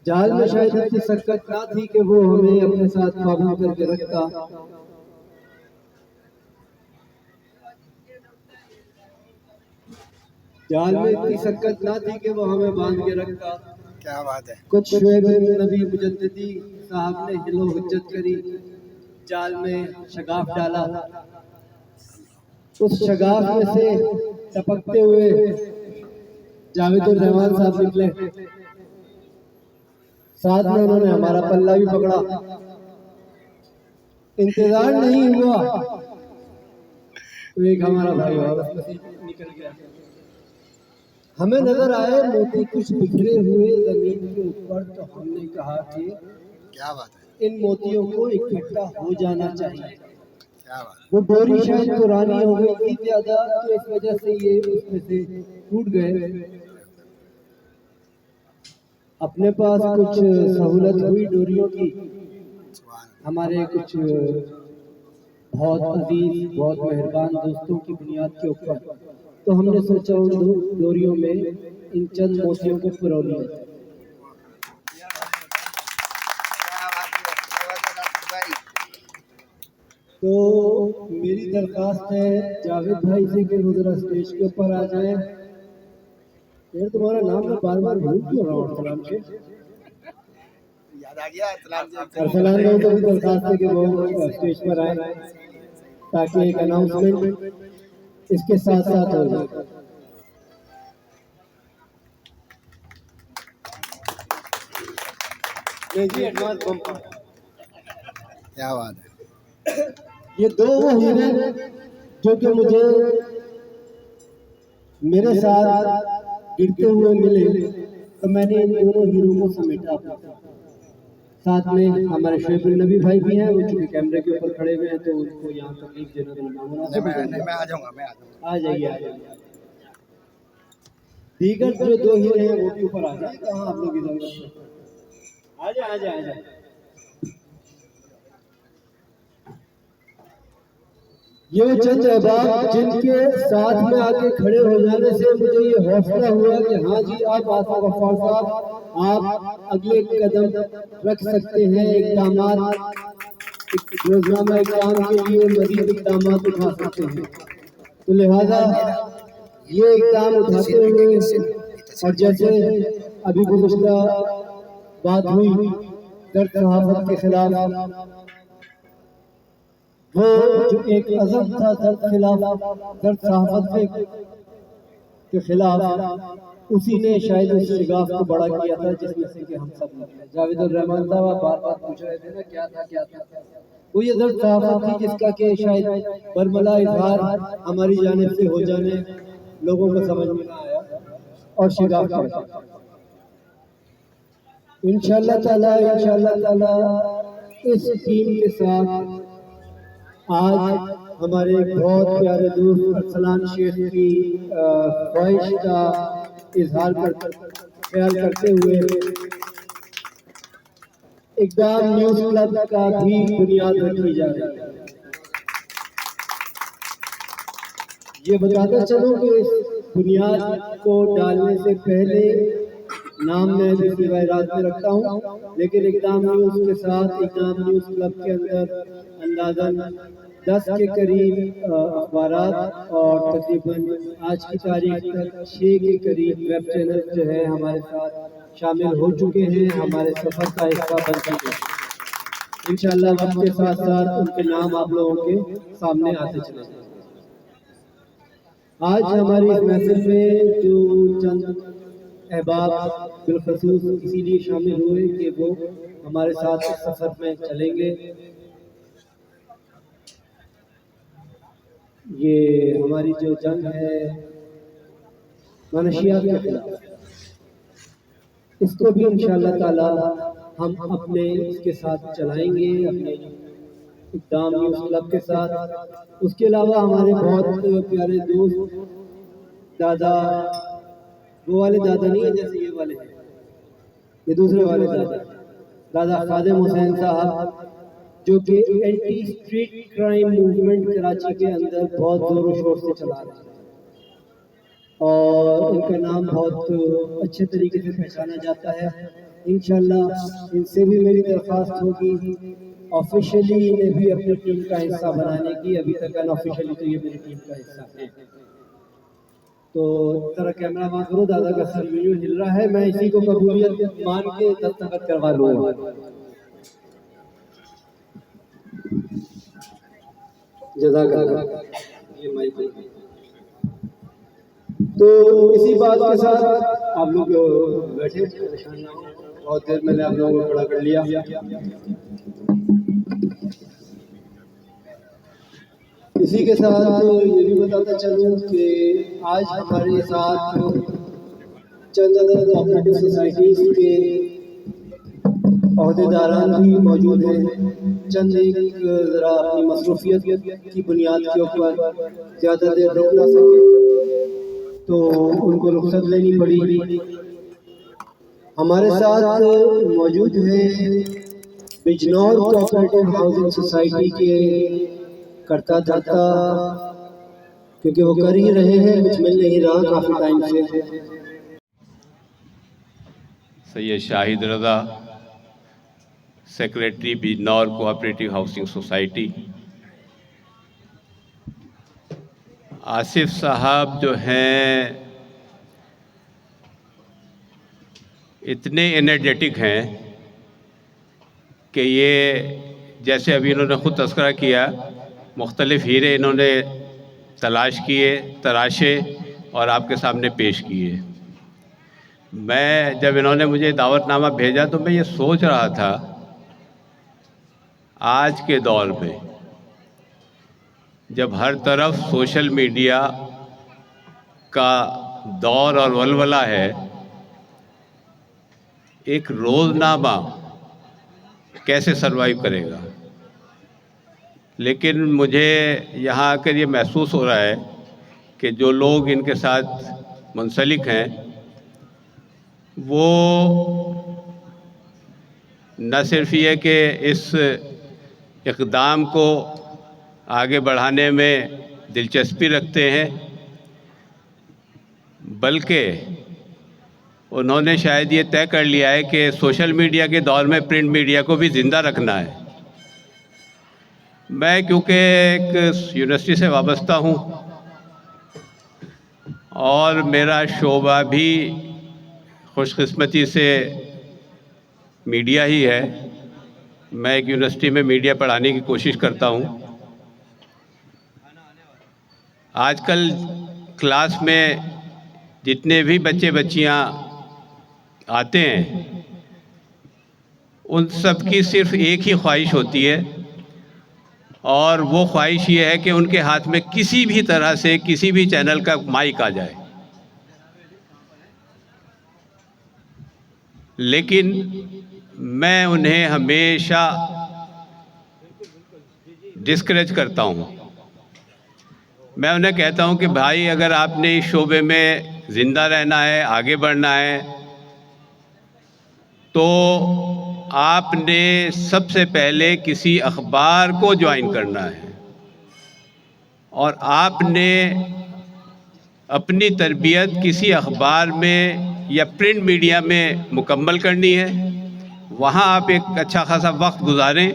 जाल में शायद इतनी सकत ना थी कि वो हमें अपने साथ काबू करके रखता। जाल में इतनी सकत ना थी कि वो हमें बांध के रखता। क्या बात है। कुछ शुएब नबी मुजद्दिदी साहब ने हिलो हुज्जत करी, जाल में शगाफ डाला। उस शगाफ में से टपकते हुए जावेदुर रहमान साहब निकले। साथ में उन्होंने हमारा पल्ला भी पकड़ा। इंतजार नहीं हुआ तो एक हमारा भाई और उसमें से निकल गया। हमें नजर आए मोती कुछ बिखरे हुए जमीन के ऊपर, तो हमने कहा कि क्या बात है, इन मोतियों को इकट्ठा हो जाना चाहिए। क्या बात है। वो डोरी शायद पुरानी हो गई थी ज्यादा, तो इस वजह से ये उसमें से टूट गए। अपने पास कुछ सहूलत हुई डोरियों की, हमारे कुछ बहुत अजीज बहुत मेहरबान दोस्तों की बुनियाद के ऊपर, तो हमने सोचा उन डोरियों में इन चंद मोतियों को पिरो लिया जाए। तो मेरी दरख्वास्त है जावेद भाई से कि वो जरा स्टेज के ऊपर आ जाए। यार तुम्हारा नाम मैं बार बार भूल क्यों रहा हूँ? अरसलान के याद आ गया। अरसलान को भी दरख्वास्त है कि वो स्टेज पर आए ताकि एक अनाउंसमेंट इसके साथ साथ हो जाए। जी एडवांस बम। क्या बात है। ये दो वो हीरे जो कि मुझे मेरे साथ गिरते हुए मिले, तो मैंने इन दोनों हीरों को समेटा। साथ में हमारे शोएब नबी भाई भी हैं, वो चूँकि कैमरे के ऊपर खड़े हुए हैं तो उनको यहाँ तकलीफ देना तो नामुनासिब हो जाएगा। मैं आ जाऊंगा आ जाइए आ जाइए। दीगर जो दो हीरे हैं वो भी ऊपर आ जाए। कहाँ आप लोग इधर आ जाए आ जाए आ जाए। ये चंद अहबाब जिनके साथ में आके खड़े हो जाने से मुझे ये हौसला हुआ कि हाँ जी आप आसिफ गफ्फार साहब आप अगले कदम रख सकते हैं, इक़दामात रोजनामा इक़दाम के लिए मज़ीद इक़दामात उठा सकते हैं। तो लिहाजा ये इक़दाम उठाते हुए और जैसे अभी गुज़िश्ता बात हुई दर्द सहाफ़त के खिलाफ, वो जो एक अज़म था दर्द सहाफ़त के खिलाफ, उसी ने शायद उस शिगाफ को बड़ा किया था जिसमें से कि हम सब जावेद रहमान साहब आप बार बार पूछ रहे थे ना क्या था वो ये दर्द सहाफ़त थी जिसका कि शायद बरमला इज़हार हमारी जानिब से हो जाने लोगों को समझ में ना आया और शिगाफ था। इंशाअल्लाह ताला इस टीम के साथ आज हमारे एक बहुत प्यारे दोस्त अरसलान शेख की ख्वाहिश का इजहार ख्याल करते हुए इक़दाम न्यूज़ क्लब का भी बुनियाद रखी जा रही है। ये बताता चलूं कि इस बुनियाद को डालने से पहले नाम मैं रिवायत में रखता हूँ, लेकिन इक़दाम न्यूज़ के साथ इक़दाम न्यूज़ क्लब के अंदर अंदाज़न 10 के करीब अखबारात और तकरीबन आज की तारीख तक 6 के करीब वेब चैनल जो है हमारे साथ शामिल हो चुके हैं, हमारे सफ़र का हिस्सा बन चुके हैं। इंशाअल्लाह वक्त के साथ साथ उनके नाम आप लोगों के सामने आते चले। आज हमारी इस महफिल में जो चंद अहबाब बिलखसूस इसीलिए शामिल हुए कि वो हमारे साथ इस सफ़र में चलेंगे। ये हमारी जो जंग है मनशियात के खिलाफ, इसको भी इंशाअल्लाह ताला हम अपने इसके साथ चलाएंगे, अपने इक़दाम न्यूज़ क्लब के साथ। उसके अलावा हमारे बहुत प्यारे दोस्त दादा, वो वाले दादा नहीं है जैसे ये वाले हैं, ये दूसरे वाले दादा खादिम हुसैन साहब, जो कि anti street crime movement Karachi के अंदर बहुत ज़ोरों शोर से चला रहे हैं और उनका नाम बहुत अच्छे तरीके से पहचाना जाता है। इंशाअल्लाह इनसे भी मेरी दरख्वास्त होगी ऑफिशियली इन्हें भी अपनी टीम का हिस्सा बनाने की। अभी तक अनऑफिशियली तो ये मेरी टीम का हिस्सा है। तो तरह कैमरा मान करो, दादा का सर यूं हिल रहा है, मैं इसी को कबूलियत मान के दस्तखत करवा लूँगा। जज़ाकल्लाह। ये माइक तो इसी बात के साथ आप लोग बैठे, परेशान ना हो, बहुत देर मैंने आप लोगों को खड़ा कर लिया। इसी के साथ ये भी बताता चलूँ कि आज हमारे साथ चंद कोऑपरेटिव सोसाइटीज़ के अहदेदारान भी मौजूद हैं। चंद एक ज़रा अपनी मसरूफियत की बुनियाद के ऊपर ज़्यादा देर रुक ना सके तो उनको रुख्सत लेनी पड़ी। हमारे साथ मौजूद हैं बिजनौर कोऑपरेटिव हाउसिंग सोसाइटी के करता धरता, क्योंकि वो कर ही रहे हैं, कुछ मिल नहीं रहा काफ़ी टाइम से। Syed Shahid Raza, secretary Bijnor cooperative housing society. Asif साहब जो हैं इतने एनर्जेटिक हैं कि ये जैसे अभी इन्होंने ख़ुद तज़किरा किया, मुख्तलिफ़ हीरे इन्होंने तलाश किए, तराशे और आपके सामने पेश किए। मैं जब इन्होंने मुझे दावतनामा भेजा तो मैं ये सोच रहा था, आज के दौर में जब हर तरफ सोशल मीडिया का दौर और वलवला है, एक रोज़नामा कैसे सरवाइव करेगा। लेकिन मुझे यहाँ आकर ये महसूस हो रहा है कि जो लोग इनके साथ मुंसलिक हैं वो न सिर्फ ये कि इस इक़दाम को आगे बढ़ाने में दिलचस्पी रखते हैं, बल्कि उन्होंने शायद ये तय कर लिया है कि सोशल मीडिया के दौर में प्रिंट मीडिया को भी ज़िंदा रखना है। मैं क्योंकि एक यूनिवर्सिटी से वाबस्ता हूँ और मेरा शोबा भी खुशकिस्मती से मीडिया ही है, मैं एक यूनिवर्सिटी में मीडिया पढ़ाने की कोशिश करता हूँ। आजकल क्लास में जितने भी बच्चे बच्चियाँ आते हैं उन सब की सिर्फ एक ही ख्वाहिश होती है, और वो ख्वाहिश ये है कि उनके हाथ में किसी भी तरह से किसी भी चैनल का माइक आ जाए। लेकिन मैं उन्हें हमेशा डिस्करेज करता हूँ। मैं उन्हें कहता हूँ कि भाई, अगर आपने इस शोबे में ज़िंदा रहना है, आगे बढ़ना है, तो आपने सबसे पहले किसी अखबार को ज्वाइन करना है और आपने अपनी तरबियत किसी अखबार में या प्रिंट मीडिया में मुकम्मल करनी है। वहाँ आप एक अच्छा खासा वक्त गुजारें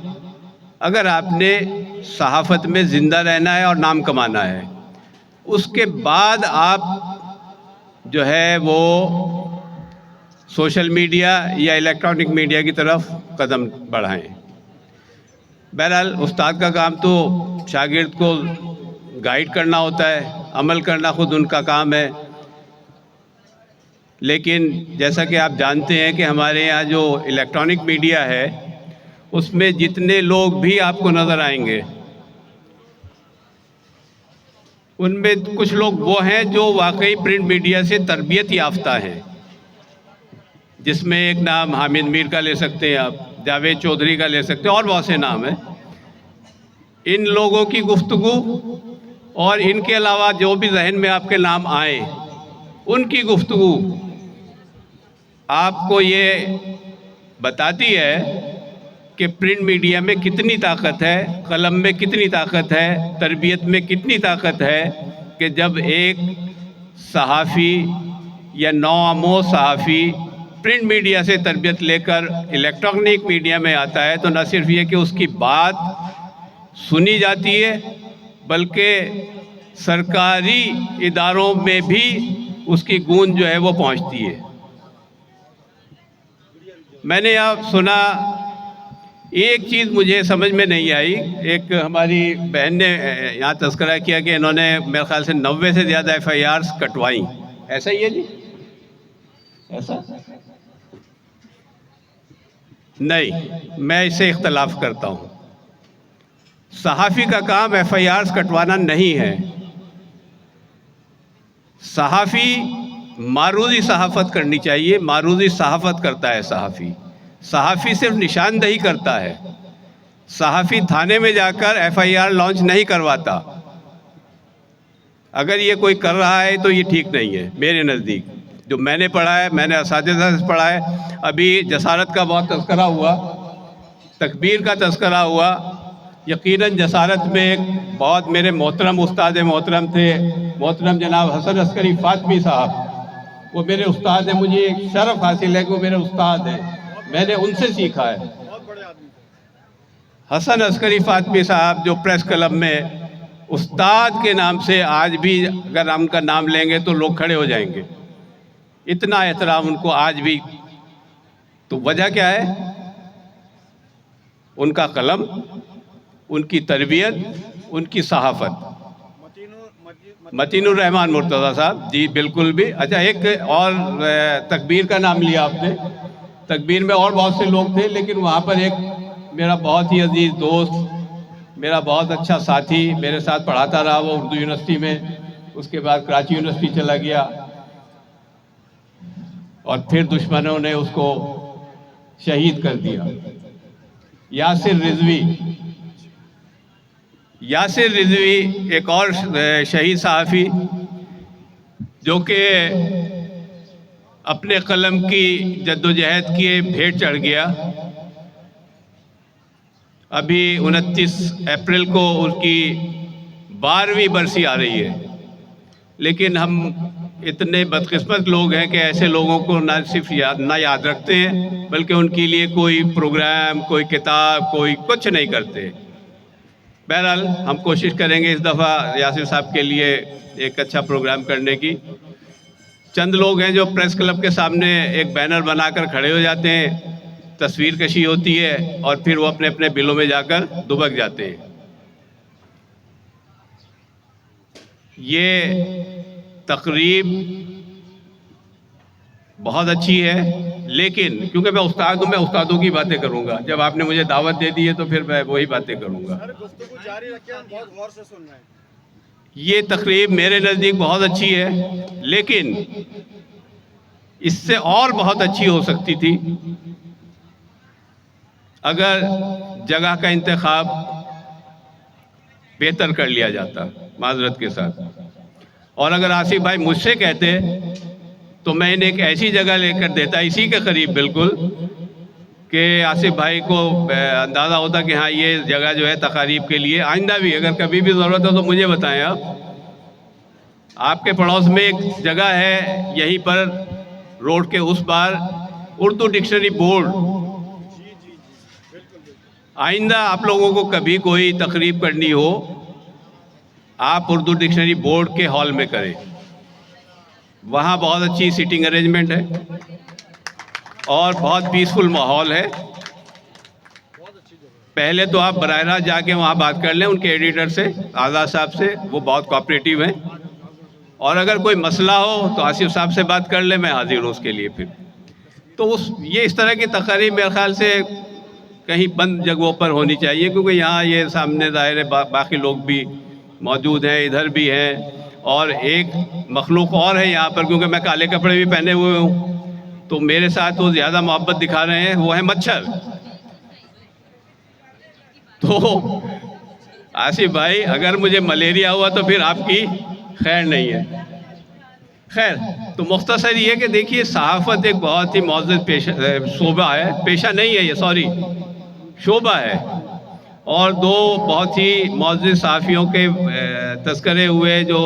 अगर आपने सहाफ़त में ज़िंदा रहना है और नाम कमाना है। उसके बाद आप जो है वो सोशल मीडिया या इलेक्ट्रॉनिक मीडिया की तरफ कदम बढ़ाएं। बहरहाल उस्ताद का काम तो शागिर्द को गाइड करना होता है, अमल करना खुद उनका काम है। लेकिन जैसा कि आप जानते हैं कि हमारे यहाँ जो इलेक्ट्रॉनिक मीडिया है उसमें जितने लोग भी आपको नज़र आएंगे उनमें कुछ लोग वो हैं जो वाकई प्रिंट मीडिया से तरबियत याफ्ता हैं, जिसमें एक नाम हामिद मीर का ले सकते हैं आप, जावेद चौधरी का ले सकते हैं, और बहुत से नाम हैं। इन लोगों की गुफ्तगू और इनके अलावा जो भी जहन में आपके नाम आए उनकी गुफ्तगू आपको ये बताती है कि प्रिंट मीडिया में कितनी ताकत है, कलम में कितनी ताकत है, तरबियत में कितनी ताकत है कि जब एक सहाफ़ी या नौआमोज सहाफ़ी प्रिंट मीडिया से तरबियत लेकर इलेक्ट्रॉनिक मीडिया में आता है तो न सिर्फ ये कि उसकी बात सुनी जाती है बल्कि सरकारी इदारों में भी उसकी गूंज जो है वो पहुंचती है। मैंने यहाँ सुना, एक चीज़ मुझे समझ में नहीं आई। एक हमारी बहन ने यहाँ तज़किरा किया कि इन्होंने मेरे ख्याल से 90 से ज़्यादा FIRs कटवाई। ऐसा ही है जी? ऐसा नहीं, मैं इससे इख्तलाफ करता हूँ। सहाफ़ी का काम FIRs कटवाना नहीं है। सहाफ़ी मारूज़ी सहाफ़त करनी चाहिए, मारूज़ी सहाफ़त करता है सहाफ़ी। सहाफ़ी सिर्फ निशानदही करता है, सहाफ़ी थाने में जाकर FIR लॉन्च नहीं करवाता। अगर ये कोई कर रहा है तो ये ठीक नहीं है मेरे नज़दीक। जो मैंने पढ़ा है, मैंने असातिज़ा से पढ़ा है। अभी जसारत का बहुत तज़किरा हुआ, तकबीर का तज़किरा हुआ। यकीनन जसारत में एक बहुत मेरे मोहतरम उस्ताद मोहतरम थे, मोहतरम जनाब हसन अस्करी फ़ातमी साहब। वो मेरे उस्ताद हैं, मुझे एक शर्फ़ हासिल है कि वो मेरे उस्ताद हैं, मैंने उनसे सीखा है। हसन अस्करी फ़ातमी साहब जो प्रेस क्लब में उस्ताद के नाम से आज भी अगर हम उनका नाम लेंगे तो लोग खड़े हो जाएंगे, इतना एहतराम उनको आज भी। तो वजह क्या है? उनका कलम, उनकी तरबियत, उनकी सहाफ़त। मतीनुर रहमान मुर्तज़ा साहब जी, बिल्कुल भी। अच्छा, एक और तकबीर का नाम लिया आपने। तकबीर में और बहुत से लोग थे, लेकिन वहाँ पर एक मेरा बहुत ही अजीज़ दोस्त, मेरा बहुत अच्छा साथी, मेरे साथ पढ़ाता रहा वो उर्दू यूनिवर्सिटी में, उसके बाद कराची यूनिवर्सिटी चला गया और फिर दुश्मनों ने उसको शहीद कर दिया। یاسر رضوی ایک اور شہید صحافی جو کہ اپنے قلم کی جدوجہد کی بھیٹ چڑھ گیا. ابھی 29 اپریل کو ان کی 12ویں برسی آ رہی ہے. لیکن ہم اتنے بدقسمت لوگ ہیں کہ ایسے لوگوں کو نہ صرف نہ یاد رکھتے ہیں بلکہ ان کے لیے کوئی پروگرام، کوئی کتاب، کوئی کچھ نہیں کرتے. بہرحال ہم کوشش کریں گے اس دفعہ یاسر صاحب کے لیے ایک اچھا پروگرام کرنے کی. چند لوگ ہیں جو پریس کلب کے سامنے ایک بینر بنا کر کھڑے ہو جاتے ہیں، تصویر کشی ہوتی ہے اور پھر وہ اپنے اپنے بلوں میں جا کر دبک جاتے ہیں. یہ تقریب بہت اچھی ہے، لیکن کیونکہ میں استاد ہوں، میں استادوں کی باتیں کروں گا. جب آپ نے مجھے دعوت دے دی ہے تو پھر میں وہی باتیں کروں گا. یہ تقریب میرے نزدیک بہت اچھی ہے، لیکن اس سے اور بہت اچھی ہو سکتی تھی اگر جگہ کا انتخاب بہتر کر لیا جاتا، معذرت کے ساتھ. اور اگر آصف بھائی مجھ سے کہتے تو میں انہیں ایک ایسی جگہ لے کر دیتا، اسی کے قریب بالکل، کہ آصف بھائی کو اندازہ ہوتا کہ ہاں یہ جگہ جو ہے تقاریب کے لیے. آئندہ بھی اگر کبھی بھی ضرورت ہو تو مجھے بتائیں. آپ کے پڑوس میں ایک جگہ ہے یہیں پر روڈ کے اس پار، اردو ڈکشنری بورڈ. آئندہ آپ لوگوں کو کبھی کوئی تقریب کرنی ہو، آپ اردو ڈکشنری بورڈ کے ہال میں کریں. وہاں بہت اچھی سیٹنگ ارینجمنٹ ہے اور بہت پیسفل ماحول ہے. پہلے تو آپ براہ راست جا کے وہاں بات کر لیں ان کے ایڈیٹر سے، آزاد صاحب سے، وہ بہت کوآپریٹیو ہیں. اور اگر کوئی مسئلہ ہو تو آصف صاحب سے بات کر لیں، میں حاضر ہوں اس کے لیے. پھر تو یہ اس طرح کی تقریب میرے خیال سے کہیں بند جگہوں پر ہونی چاہیے، کیونکہ یہاں یہ سامنے ظاہر ہے باقی لوگ بھی موجود ہیں، ادھر بھی ہیں، اور ایک مخلوق اور ہے یہاں پر. کیونکہ میں کالے کپڑے بھی پہنے ہوئے ہوں تو میرے ساتھ وہ زیادہ محبت دکھا رہے ہیں، وہ ہے مچھر. تو آصف بھائی اگر مجھے ملیریا ہوا تو پھر آپ کی خیر نہیں ہے. خیر تو مختصر یہ کہ دیکھیے صحافت ایک بہت ہی معزز شعبہ ہے، پیشہ نہیں ہے یہ، شعبہ ہے. اور دو بہت ہی معزز صحافیوں کے تذکرے ہوئے جو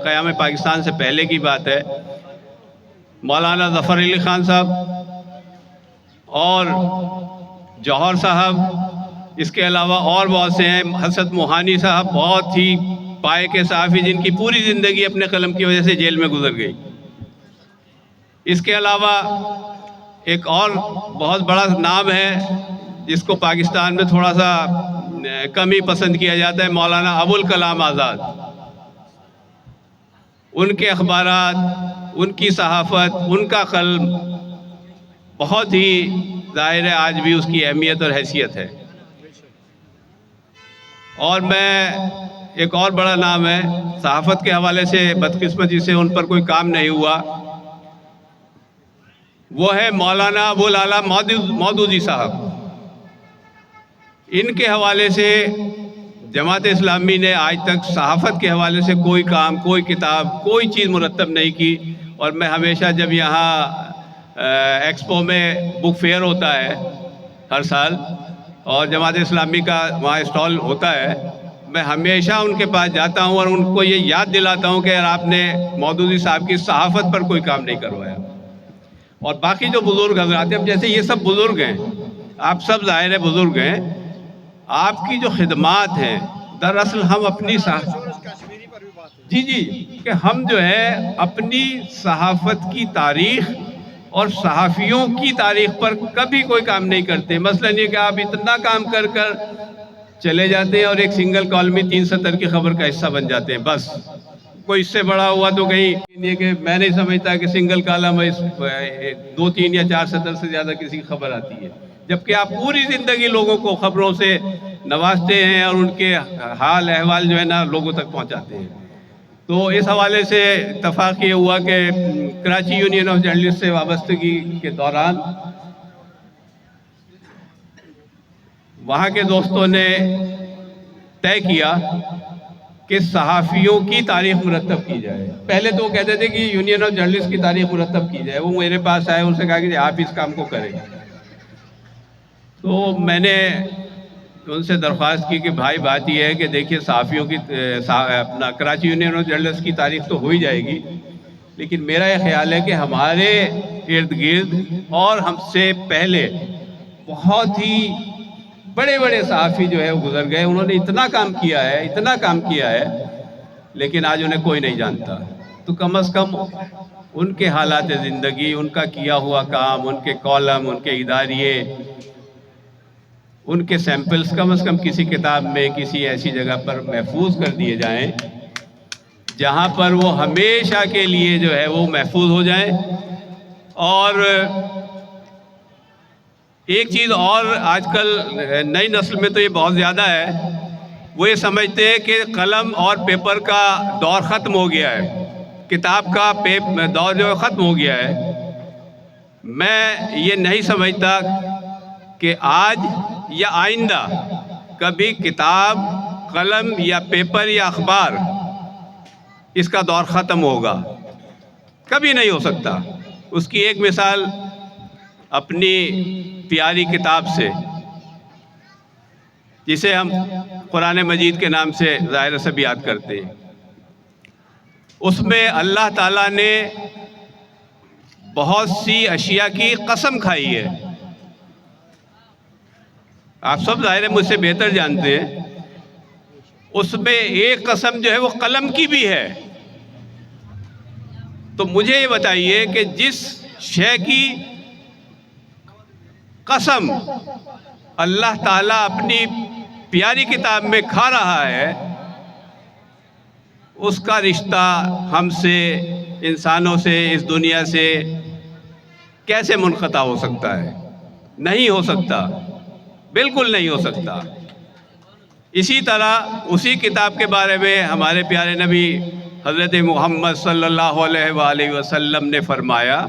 قیام پاکستان سے پہلے کی بات ہے، مولانا ظفر علی خان صاحب اور جوہر صاحب. اس کے علاوہ اور بہت سے ہیں، حسرت موہانی صاحب، بہت ہی پائے کے صحافی جن کی پوری زندگی اپنے قلم کی وجہ سے جیل میں گزر گئی. اس کے علاوہ ایک اور بہت بڑا نام ہے جس کو پاکستان میں تھوڑا سا کم ہی پسند کیا جاتا ہے، مولانا ابوالکلام آزاد. ان کے اخبارات، ان کی صحافت، ان کا قلم بہت ہی ظاہر ہے آج بھی اس کی اہمیت اور حیثیت ہے. اور میں ایک اور بڑا نام ہے صحافت کے حوالے سے بدقسمتی سے ان پر کوئی کام نہیں ہوا، وہ ہے مولانا ابوالعلا مودودی صاحب. ان کے حوالے سے جماعت اسلامی نے آج تک صحافت کے حوالے سے کوئی کام، کوئی کتاب، کوئی چیز مرتب نہیں کی. اور میں ہمیشہ جب یہاں ایکسپو میں بک فیئر ہوتا ہے ہر سال اور جماعت اسلامی کا وہاں اسٹال ہوتا ہے، میں ہمیشہ ان کے پاس جاتا ہوں اور ان کو یہ یاد دلاتا ہوں کہ یار آپ نے مودودی صاحب کی صحافت پر کوئی کام نہیں کروایا. اور باقی جو بزرگ حضرات ہیں، جیسے یہ سب بزرگ ہیں، آپ سب ظاہر ہے بزرگ ہیں، آپ کی جو خدمات ہیں دراصل ہم اپنی کہ ہم جو ہے اپنی صحافت کی تاریخ اور صحافیوں کی تاریخ پر کبھی کوئی کام نہیں کرتے. مثلا یہ کہ آپ اتنا کام کر کر چلے جاتے ہیں اور ایک سنگل کالمی 3 سطر کی خبر کا حصہ بن جاتے ہیں. بس کوئی اس سے بڑا ہوا تو کہیں یہ کہ میں نہیں سمجھتا کہ سنگل کالم 2 3 یا 4 سطر سے زیادہ کسی کی خبر آتی ہے، جبکہ آپ پوری زندگی لوگوں کو خبروں سے نوازتے ہیں اور ان کے حال احوال جو ہے نا لوگوں تک پہنچاتے ہیں. تو اس حوالے سے اتفاق یہ ہوا کہ کراچی یونین آف جرنلسٹ سے وابستگی کے دوران वहाँ के दोस्तों ने तय किया कि सहाफ़ियों की तारीख़ मुरतब की जाए। पहले तो वो कहते थे कि यूनियन ऑफ जर्नलिस्ट की तारीख़ मुरतब की जाए। वो मेरे पास आए, उनसे कहा कि आप इस काम को करें। तो मैंने उनसे दरख्वास्त की कि भाई बात यह है कि देखिए सहाफ़ियों की अपना कराची यूनियन ऑफ जर्नलिस्ट की तारीख़ तो हो ही जाएगी, लेकिन मेरा ये ख़्याल है कि हमारे इर्द गिर्द और हमसे पहले बहुत ही बड़े बड़े सहाफ़ी जो है वो गुज़र गए। उन्होंने इतना काम किया है, इतना काम किया है, लेकिन आज उन्हें कोई नहीं जानता। तो कम अज़ कम उनके हालात ज़िंदगी, उनका किया हुआ काम, उनके कॉलम, उनके इदारिये, उनके सैंपल्स कम अज़ कम किसी किताब में, किसी ऐसी जगह पर महफूज कर दिए जाएं जहाँ पर वो हमेशा के लिए जो है वो महफूज हो जाएं। और एक चीज़ और आजकल नई नस्ल में तो ये बहुत ज़्यादा है, वो ये समझते हैं कि कलम और पेपर का दौर ख़त्म हो गया है, किताब का दौर जो ख़त्म हो गया है। मैं ये नहीं समझता कि आज या आइंदा कभी किताब, कलम या पेपर या अखबार इसका दौर ख़त्म होगा, कभी नहीं हो सकता। उसकी एक मिसाल अपनी प्यारी किताब से, जिसे हम कुरान मजीद के नाम से ज़ाहिर सब याद करते हैं, उसमें अल्लाह ताला ने बहुत सी अशिया की कसम खाई है। आप सब ज़ाहिर है मुझसे बेहतर जानते हैं, उसमें एक कसम जो है वो कलम की भी है। तो मुझे ये बताइए कि जिस शय की कसम अल्लाह ताला अपनी प्यारी किताब में खा रहा है, उसका रिश्ता हमसे, इंसानों से, इस दुनिया से कैसे मुनक़ता हो सकता है? नहीं हो सकता, बिल्कुल नहीं हो सकता। इसी तरह उसी किताब के बारे में हमारे प्यारे नबी हज़रत मोहम्मद सल्लल्लाहु अलैहि वसल्लम ने फरमाया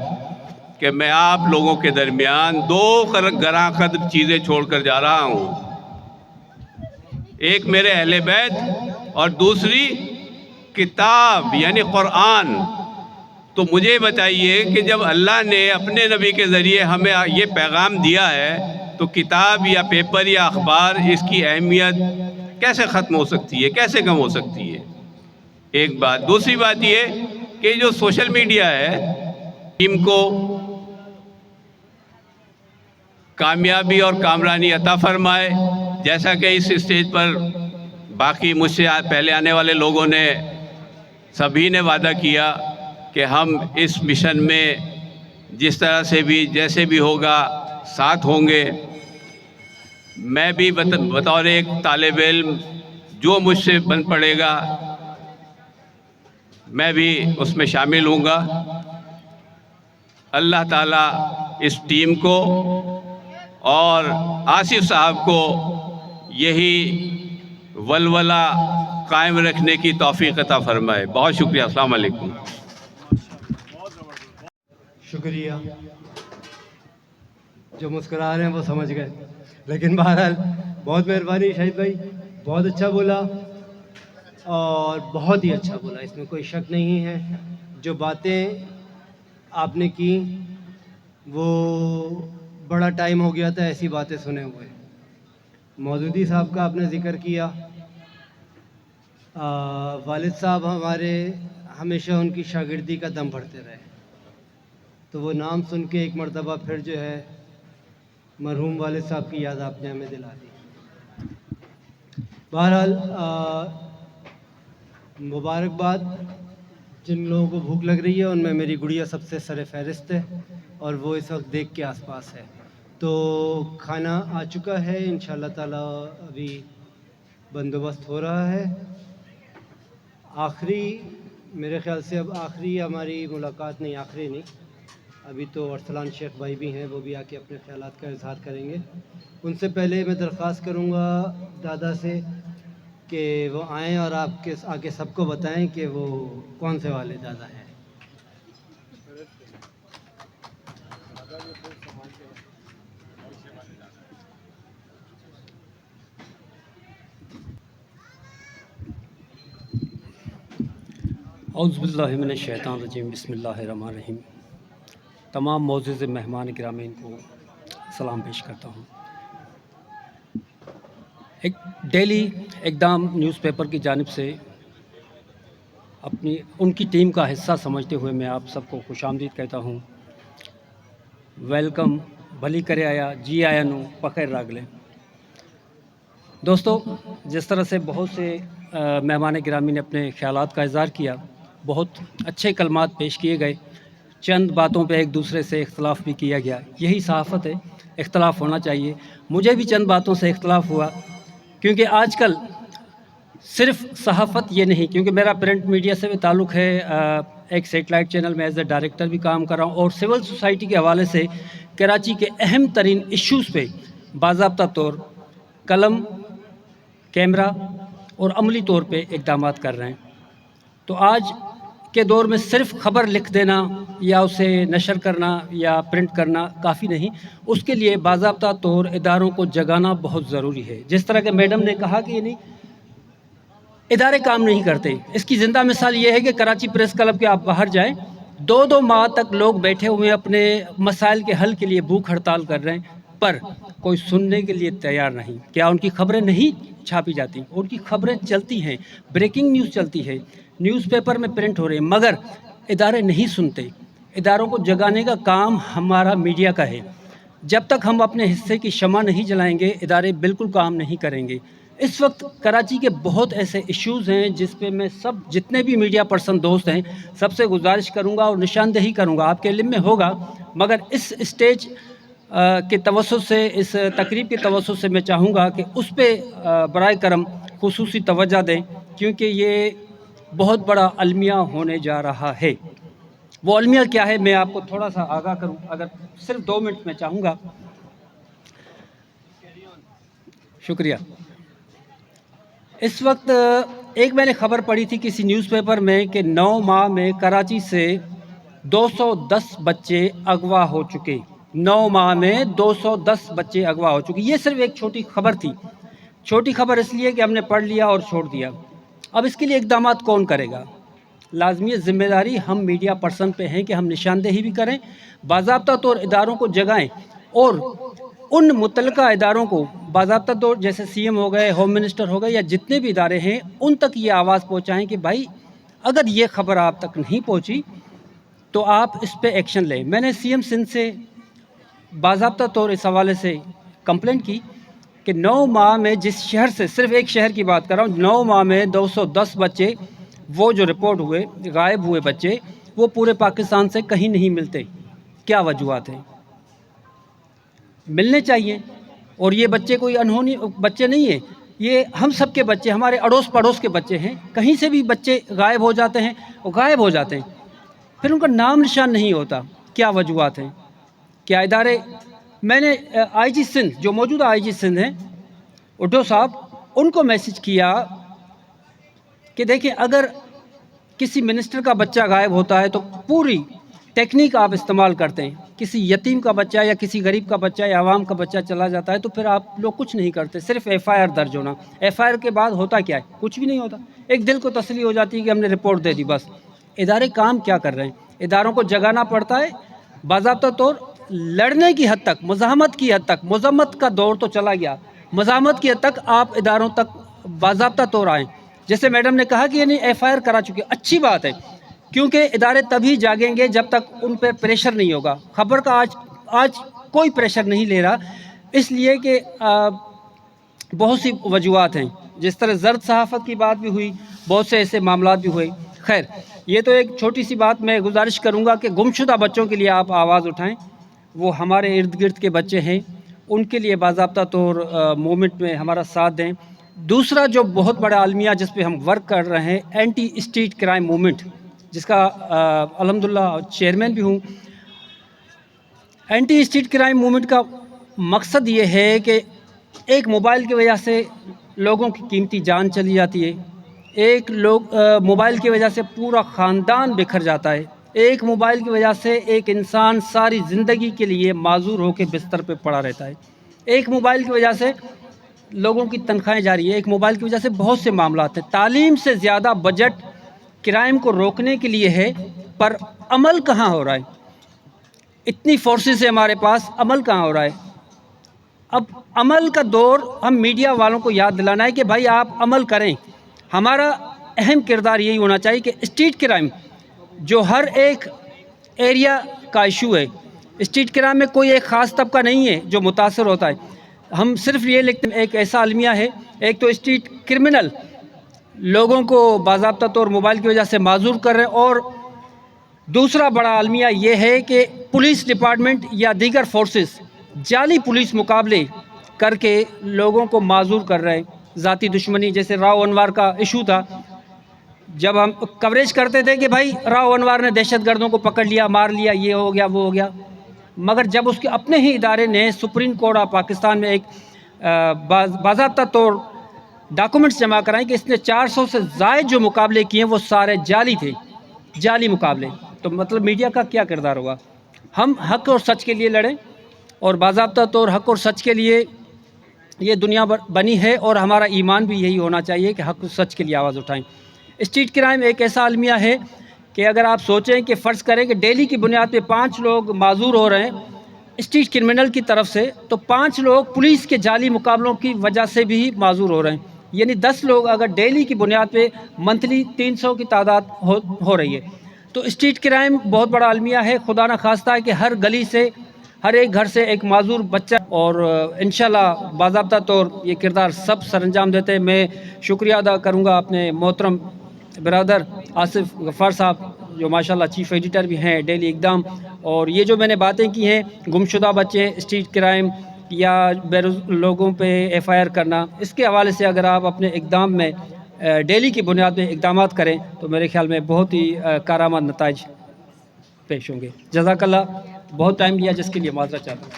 कि मैं आप लोगों के दरमियान दो गरां कदर चीज़ें छोड़कर जा रहा हूँ, एक मेरे अहले बैत और दूसरी किताब यानी कुरान। तो मुझे बताइए कि जब अल्लाह ने अपने नबी के ज़रिए हमें ये पैगाम दिया है, तो किताब या पेपर या अखबार, इसकी अहमियत कैसे ख़त्म हो सकती है, कैसे कम हो सकती है? एक बात। दूसरी बात ये कि जो सोशल मीडिया है, टीम को कामयाबी और कामरानी अता फरमाए। जैसा कि इस स्टेज पर बाकी मुझसे पहले आने वाले लोगों ने सभी ने वादा किया कि हम इस मिशन में जिस तरह से भी, जैसे भी होगा, साथ होंगे। मैं भी बतौर एक तालिब इल्म जो मुझसे बन पड़ेगा मैं भी उसमें शामिल हूँगा। अल्लाह ताला इस टीम को और आसिफ साहब को यही वलवला कायम रखने की तौफीक अता फरमाए। बहुत शुक्रिया। अस्सलाम वालेकुम। शुक्रिया। जो मुस्कुरा रहे हैं वो समझ गए, लेकिन बहरहाल बहुत मेहरबानी शाहिद भाई, बहुत अच्छा बोला और बहुत ही अच्छा बोला, इसमें कोई शक नहीं है। जो बातें आपने की वो बड़ा टाइम हो गया था ऐसी बातें सुने हुए। मौजूदी साहब का आपने ज़िक्र किया, वालिद साहब हमारे हमेशा उनकी शागिर्दी का दम भरते रहे, तो वो नाम सुन के एक मर्तबा फिर जो है मरहूम वालिद साहब की याद आपने हमें दिला दी। बहरहाल मुबारकबाद। जिन लोगों को भूख लग रही है उनमें मेरी गुड़िया सबसे सर फहरिस्त है और वो इस वक्त देख के आसपास है। तो खाना आ चुका है, इंशाअल्लाह ताला अभी बंदोबस्त हो रहा है। आखिरी मेरे ख़्याल से अब आखिरी हमारी मुलाकात नहीं, आखिरी नहीं, अभी तो अरसलान शेख भाई भी हैं, वो भी आके अपने ख्यालात का इजहार करेंगे। उनसे पहले मैं दरख्वास्त करूँगा दादा से कि वो आएँ और आपके आके सबको बताएं कि वो कौन से वाले दादा हैं। औज़ुबिल्लाहिमिनश्शैतानिर्रजीम बिस्मिल्लाहिर्रहमानिर्रहीम। तमाम मोअज़्ज़ज़ मेहमान गिरामीन को सलाम पेश करता हूँ। एक डेली इक़दाम न्यूज़पेपर की जानिब से अपनी उनकी टीम का हिस्सा समझते हुए मैं आप सबको खुशामदीद कहता हूँ। वेलकम, भली करे आया, जी आया नू पखैर रागले। दोस्तों, जिस तरह से बहुत से मेहमान गिरामी ने अपने ख़यालात का इज़हार किया, बहुत अच्छे कलमात पेश किए गए, चंद बातों पे एक दूसरे से इख्तलाफ भी किया गया। यही सहाफ़त है, इख्तलाफ होना चाहिए। मुझे भी चंद बातों से इख्तलाफ हुआ, क्योंकि आजकल सिर्फ सहाफ़त ये नहीं, क्योंकि मेरा प्रिंट मीडिया से भी ताल्लुक़ है, एक सेटेलाइट चैनल में एज ए डायरेक्टर भी काम कर रहा हूँ, और सिविल सोसाइटी के हवाले से कराची के अहम तरीन इश्यूज़ पे बाज़ाब्ता तौर कलम, कैमरा और अमली तौर पे इक़दामात कर रहे हैं। तो आज के दौर में सिर्फ ख़बर लिख देना या उसे नशर करना या प्रिंट करना काफ़ी नहीं, उसके लिए बाज़ाब्ता तौर इदारों को जगाना बहुत ज़रूरी है। जिस तरह के मैडम ने कहा कि नहीं इदारे काम नहीं करते, इसकी ज़िंदा मिसाल ये है कि कराची प्रेस क्लब के आप बाहर जाएं, 2-2 माह तक लोग बैठे हुए अपने मसाइल के हल के लिए भूख हड़ताल कर रहे हैं, पर कोई सुनने के लिए तैयार नहीं। क्या उनकी खबरें नहीं छापी जाती? उनकी खबरें चलती हैं, ब्रेकिंग न्यूज़ चलती है, न्यूज़पेपर में प्रिंट हो रहे हैं, मगर इदारे नहीं सुनते। इदारों को जगाने का काम हमारा मीडिया का है। जब तक हम अपने हिस्से की शमा नहीं जलाएंगे, इदारे बिल्कुल काम नहीं करेंगे। इस वक्त कराची के बहुत ऐसे इश्यूज़ हैं जिस पे मैं सब जितने भी मीडिया पर्सन दोस्त हैं सबसे गुजारिश करूंगा और निशानदेही करूंगा, आपके इल्म में होगा, मगर इस स्टेज के तवज्जुह से, इस तकरीब के तवज्जुह से मैं चाहूँगा कि उस पर बराए करम खुसूसी तवज्जो दें, क्योंकि ये बहुत बड़ा अलमिया होने जा रहा है। वो अलमिया क्या है, मैं आपको थोड़ा सा आगाह करूं, अगर सिर्फ 2 मिनट में चाहूँगा। शुक्रिया। इस वक्त एक मैंने ख़बर पढ़ी थी किसी न्यूज़पेपर में कि 9 माह में कराची से 210 बच्चे अगवा हो चुके। 9 माह में 210 बच्चे अगवा हो चुके। ये सिर्फ एक छोटी खबर थी। छोटी खबर इसलिए कि हमने पढ़ लिया और छोड़ दिया। अब इसके लिए इक़दामात कौन करेगा? लाजमी ज़िम्मेदारी हम मीडिया पर्सन पे हैं कि हम निशानदेही भी करें, बाज़ाब्ता तौर इदारों को जगाएं और उन मुतल्लिका इदारों को बाज़ाब्ता तौर, जैसे सीएम हो गए, होम मिनिस्टर हो गए, या जितने भी इदारे हैं, उन तक ये आवाज़ पहुँचाएँ कि भाई अगर ये ख़बर आप तक नहीं पहुँची तो आप इस पर एक्शन लें। मैंने सीएम सिंध से बाज़ाब्ता तौर इस हवाले से कंप्लेंट की कि 9 माह में जिस शहर से, सिर्फ एक शहर की बात कर रहा हूँ, 9 माह में 210 बच्चे वो जो रिपोर्ट हुए गायब हुए बच्चे, वो पूरे पाकिस्तान से कहीं नहीं मिलते। क्या वजूहात हैं? मिलने चाहिए। और ये बच्चे कोई अनहोनी बच्चे नहीं है, ये हम सब के बच्चे, हमारे अड़ोस पड़ोस के बच्चे हैं। कहीं से भी बच्चे गायब हो जाते हैं और गायब हो जाते हैं, फिर उनका नाम निशान नहीं होता। क्या वजूहात हैं? क्या इदारे, मैंने आईजी सिंध, जो मौजूदा आईजी सिंध हैं उड्डो साहब, उनको मैसेज किया कि देखिए अगर किसी मिनिस्टर का बच्चा गायब होता है तो पूरी टेक्निक आप इस्तेमाल करते हैं। किसी यतीम का बच्चा या किसी गरीब का बच्चा या आवाम का बच्चा चला जाता है तो फिर आप लोग कुछ नहीं करते, सिर्फ एफआईआर दर्ज होना। एफआईआर के बाद होता क्या है? कुछ भी नहीं होता। एक दिल को तसल्ली हो जाती है कि हमने रिपोर्ट दे दी, बस। इदारे काम क्या कर रहे हैं? इदारों को जगाना पड़ता है बाज़ाब्ता तौर, लड़ने की हद तक, मज़ाहमत की हद तक। मज़म्मत का दौर तो चला गया, मज़ाहमत की हद तक आप इदारों तक बाज़ाब्ता तौर आएँ। जैसे मैडम ने कहा कि यानी एफआईआर करा चुके, अच्छी बात है, क्योंकि इदारे तभी जागेंगे जब तक उन पर प्रेशर नहीं होगा। ख़बर का आज कोई प्रेशर नहीं ले रहा, इसलिए कि बहुत सी वजूहात हैं। जिस तरह ज़र्द सहाफ़त की बात भी हुई, बहुत से ऐसे मामलात भी हुए। खैर, ये तो एक छोटी सी बात। मैं गुजारिश करूँगा कि गुमशुदा बच्चों के लिए आप आवाज़ उठाएँ। वो हमारे इर्द गिर्द के बच्चे हैं, उनके लिए बाज़ाब्ता तौर मूवमेंट में हमारा साथ दें। दूसरा जो बहुत बड़ा अलमिया जिस पे हम वर्क कर रहे हैं, एंटी स्ट्रीट क्राइम मूवमेंट, जिसका अल्हम्दुलिल्लाह चेयरमैन भी हूँ। एंटी स्ट्रीट क्राइम मूवमेंट का मकसद ये है कि एक मोबाइल की वजह से लोगों की कीमती जान चली जाती है, एक मोबाइल की वजह से पूरा ख़ानदान बिखर जाता है, एक मोबाइल की वजह से एक इंसान सारी ज़िंदगी के लिए माजूर होकर बिस्तर पे पड़ा रहता है, एक मोबाइल की वजह से लोगों की तनख्वाहें जारी है, एक मोबाइल की वजह से बहुत से मामलात हैं। तालीम से ज़्यादा बजट کرائم کو روکنے کے لیے ہے، پر عمل کہاں ہو رہا ہے؟ اتنی فورسز ہے ہمارے پاس، عمل کہاں ہو رہا ہے؟ اب عمل کا دور ہم میڈیا والوں کو یاد دلانا ہے کہ بھائی آپ عمل کریں. ہمارا اہم کردار یہی ہونا چاہیے کہ اسٹریٹ کرائم جو ہر ایک ایریا کا ایشو ہے، اسٹریٹ کرائم میں کوئی ایک خاص طبقہ نہیں ہے جو متاثر ہوتا ہے. ہم صرف یہ لکھتے ہیں، ایک ایسا المیہ ہے، ایک تو اسٹریٹ کرمنل لوگوں کو باضابطہ طور موبائل کی وجہ سے معذور کر رہے ہیں، اور دوسرا بڑا المیہ یہ ہے کہ پولیس ڈپارٹمنٹ یا دیگر فورسز جعلی پولیس مقابلے کر کے لوگوں کو معذور کر رہے ہیں. ذاتی دشمنی، جیسے راؤ انوار کا ایشو تھا، جب ہم کوریج کرتے تھے کہ بھائی راؤ انوار نے دہشت گردوں کو پکڑ لیا، مار لیا، یہ ہو گیا وہ ہو گیا، مگر جب اس کے اپنے ہی ادارے نے سپریم کورٹ آف پاکستان میں ایک باضابطہ طور ڈاکومنٹس جمع کرائیں کہ اس نے 400 سے زائد جو مقابلے کیے ہیں وہ سارے جعلی تھے، جعلی مقابلے. تو مطلب میڈیا کا کیا کردار ہوگا؟ ہم حق اور سچ کے لیے لڑیں، اور باضابطہ طور حق اور سچ کے لیے یہ دنیا بنی ہے، اور ہمارا ایمان بھی یہی ہونا چاہیے کہ حق اور سچ کے لیے آواز اٹھائیں. اسٹریٹ کرائم ایک ایسا المیہ ہے کہ اگر آپ سوچیں کہ فرض کریں کہ ڈیلی کی بنیاد پہ 5 لوگ معذور ہو رہے ہیں اسٹریٹ کرمنل کی طرف سے، تو 5 لوگ پولیس کے جعلی مقابلوں کی وجہ سے بھی معذور ہو رہے ہیں. یعنی 10 لوگ اگر ڈیلی کی بنیاد پہ منتھلی 300 کی تعداد ہو رہی ہے. تو اسٹریٹ کرائم بہت بڑا المیہ ہے. خدا نہ خواستہ ہے کہ ہر گلی سے، ہر ایک گھر سے ایک معذور بچہ، اور انشاءاللہ باضابطہ طور یہ کردار سب سر انجام دیتے ہیں. میں شکریہ ادا کروں گا اپنے محترم برادر آصف غفار صاحب جو ماشاءاللہ چیف ایڈیٹر بھی ہیں ڈیلی اقدام. اور یہ جو میں نے باتیں کی ہیں، گمشدہ بچے، اسٹریٹ کرائم یا لوگوں پہ ایف آئی آر کرنا، اس کے حوالے سے اگر آپ اپنے اقدام میں ڈیلی کی بنیاد پہ اقدامات کریں تو میرے خیال میں بہت ہی کارآمد نتائج پیش ہوں گے. جزاک اللہ. بہت ٹائم لیا جس کے لیے معذرت چاہتا ہوں.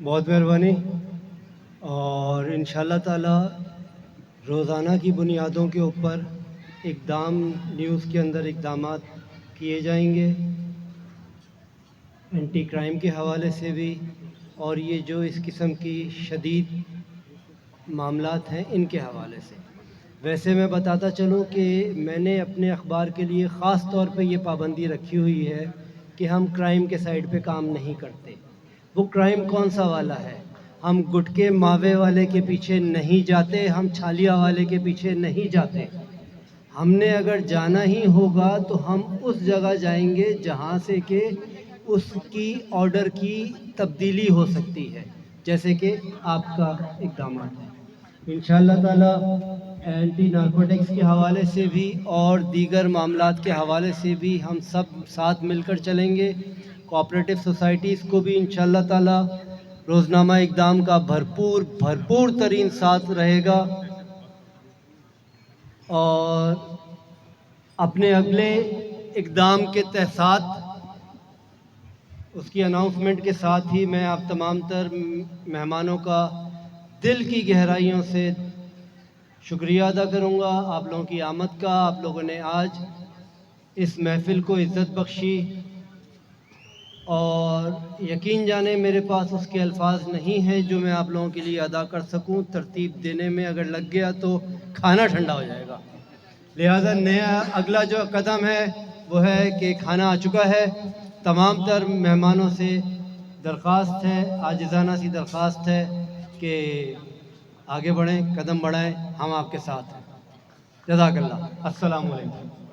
بہت مہربانی. اور انشاءاللہ تعالی روزانہ کی بنیادوں کے اوپر اقدام نیوز کے اندر اقدامات کیے جائیں گے، اینٹی کرائم کے حوالے سے بھی، اور یہ جو اس قسم کی شدید معاملات ہیں ان کے حوالے سے. ویسے میں بتاتا چلوں کہ میں نے اپنے اخبار کے لیے خاص طور پہ یہ پابندی رکھی ہوئی ہے کہ ہم کرائم کے سائڈ پہ کام نہیں کرتے. وہ کرائم کون سا والا ہے؟ ہم گٹکے ماوے والے کے پیچھے نہیں جاتے، ہم چھالیا والے کے پیچھے نہیں جاتے. ہم نے اگر جانا ہی ہوگا تو ہم اس جگہ جائیں گے جہاں سے کہ اس کی آرڈر کی تبدیلی ہو سکتی ہے، جیسے کہ آپ کا اقدامات ہے. انشاءاللہ تعالی اینٹی نارکوٹکس کے حوالے سے بھی اور دیگر معاملات کے حوالے سے بھی ہم سب ساتھ مل کر چلیں گے. کوآپریٹو سوسائٹیز کو بھی انشاءاللہ تعالی روزنامہ اقدام کا بھرپور ترین ساتھ رہے گا. اور اپنے اگلے اقدام کے تحت اس کی اناؤنسمنٹ کے ساتھ ہی میں آپ تمام تر مہمانوں کا دل کی گہرائیوں سے شکریہ ادا کروں گا آپ لوگوں کی آمد کا. آپ لوگوں نے آج اس محفل کو عزت بخشی، اور یقین جانے میرے پاس اس کے الفاظ نہیں ہیں جو میں آپ لوگوں کے لیے ادا کر سکوں. ترتیب دینے میں اگر لگ گیا تو کھانا ٹھنڈا ہو جائے گا. لہذا اگلا جو قدم ہے وہ ہے کہ کھانا آ چکا ہے. تمام تر مہمانوں سے درخواست ہے، عاجزانہ سی درخواست ہے کہ آگے بڑھیں، قدم بڑھائیں، ہم آپ کے ساتھ ہیں. جزاک اللہ. السلام علیکم.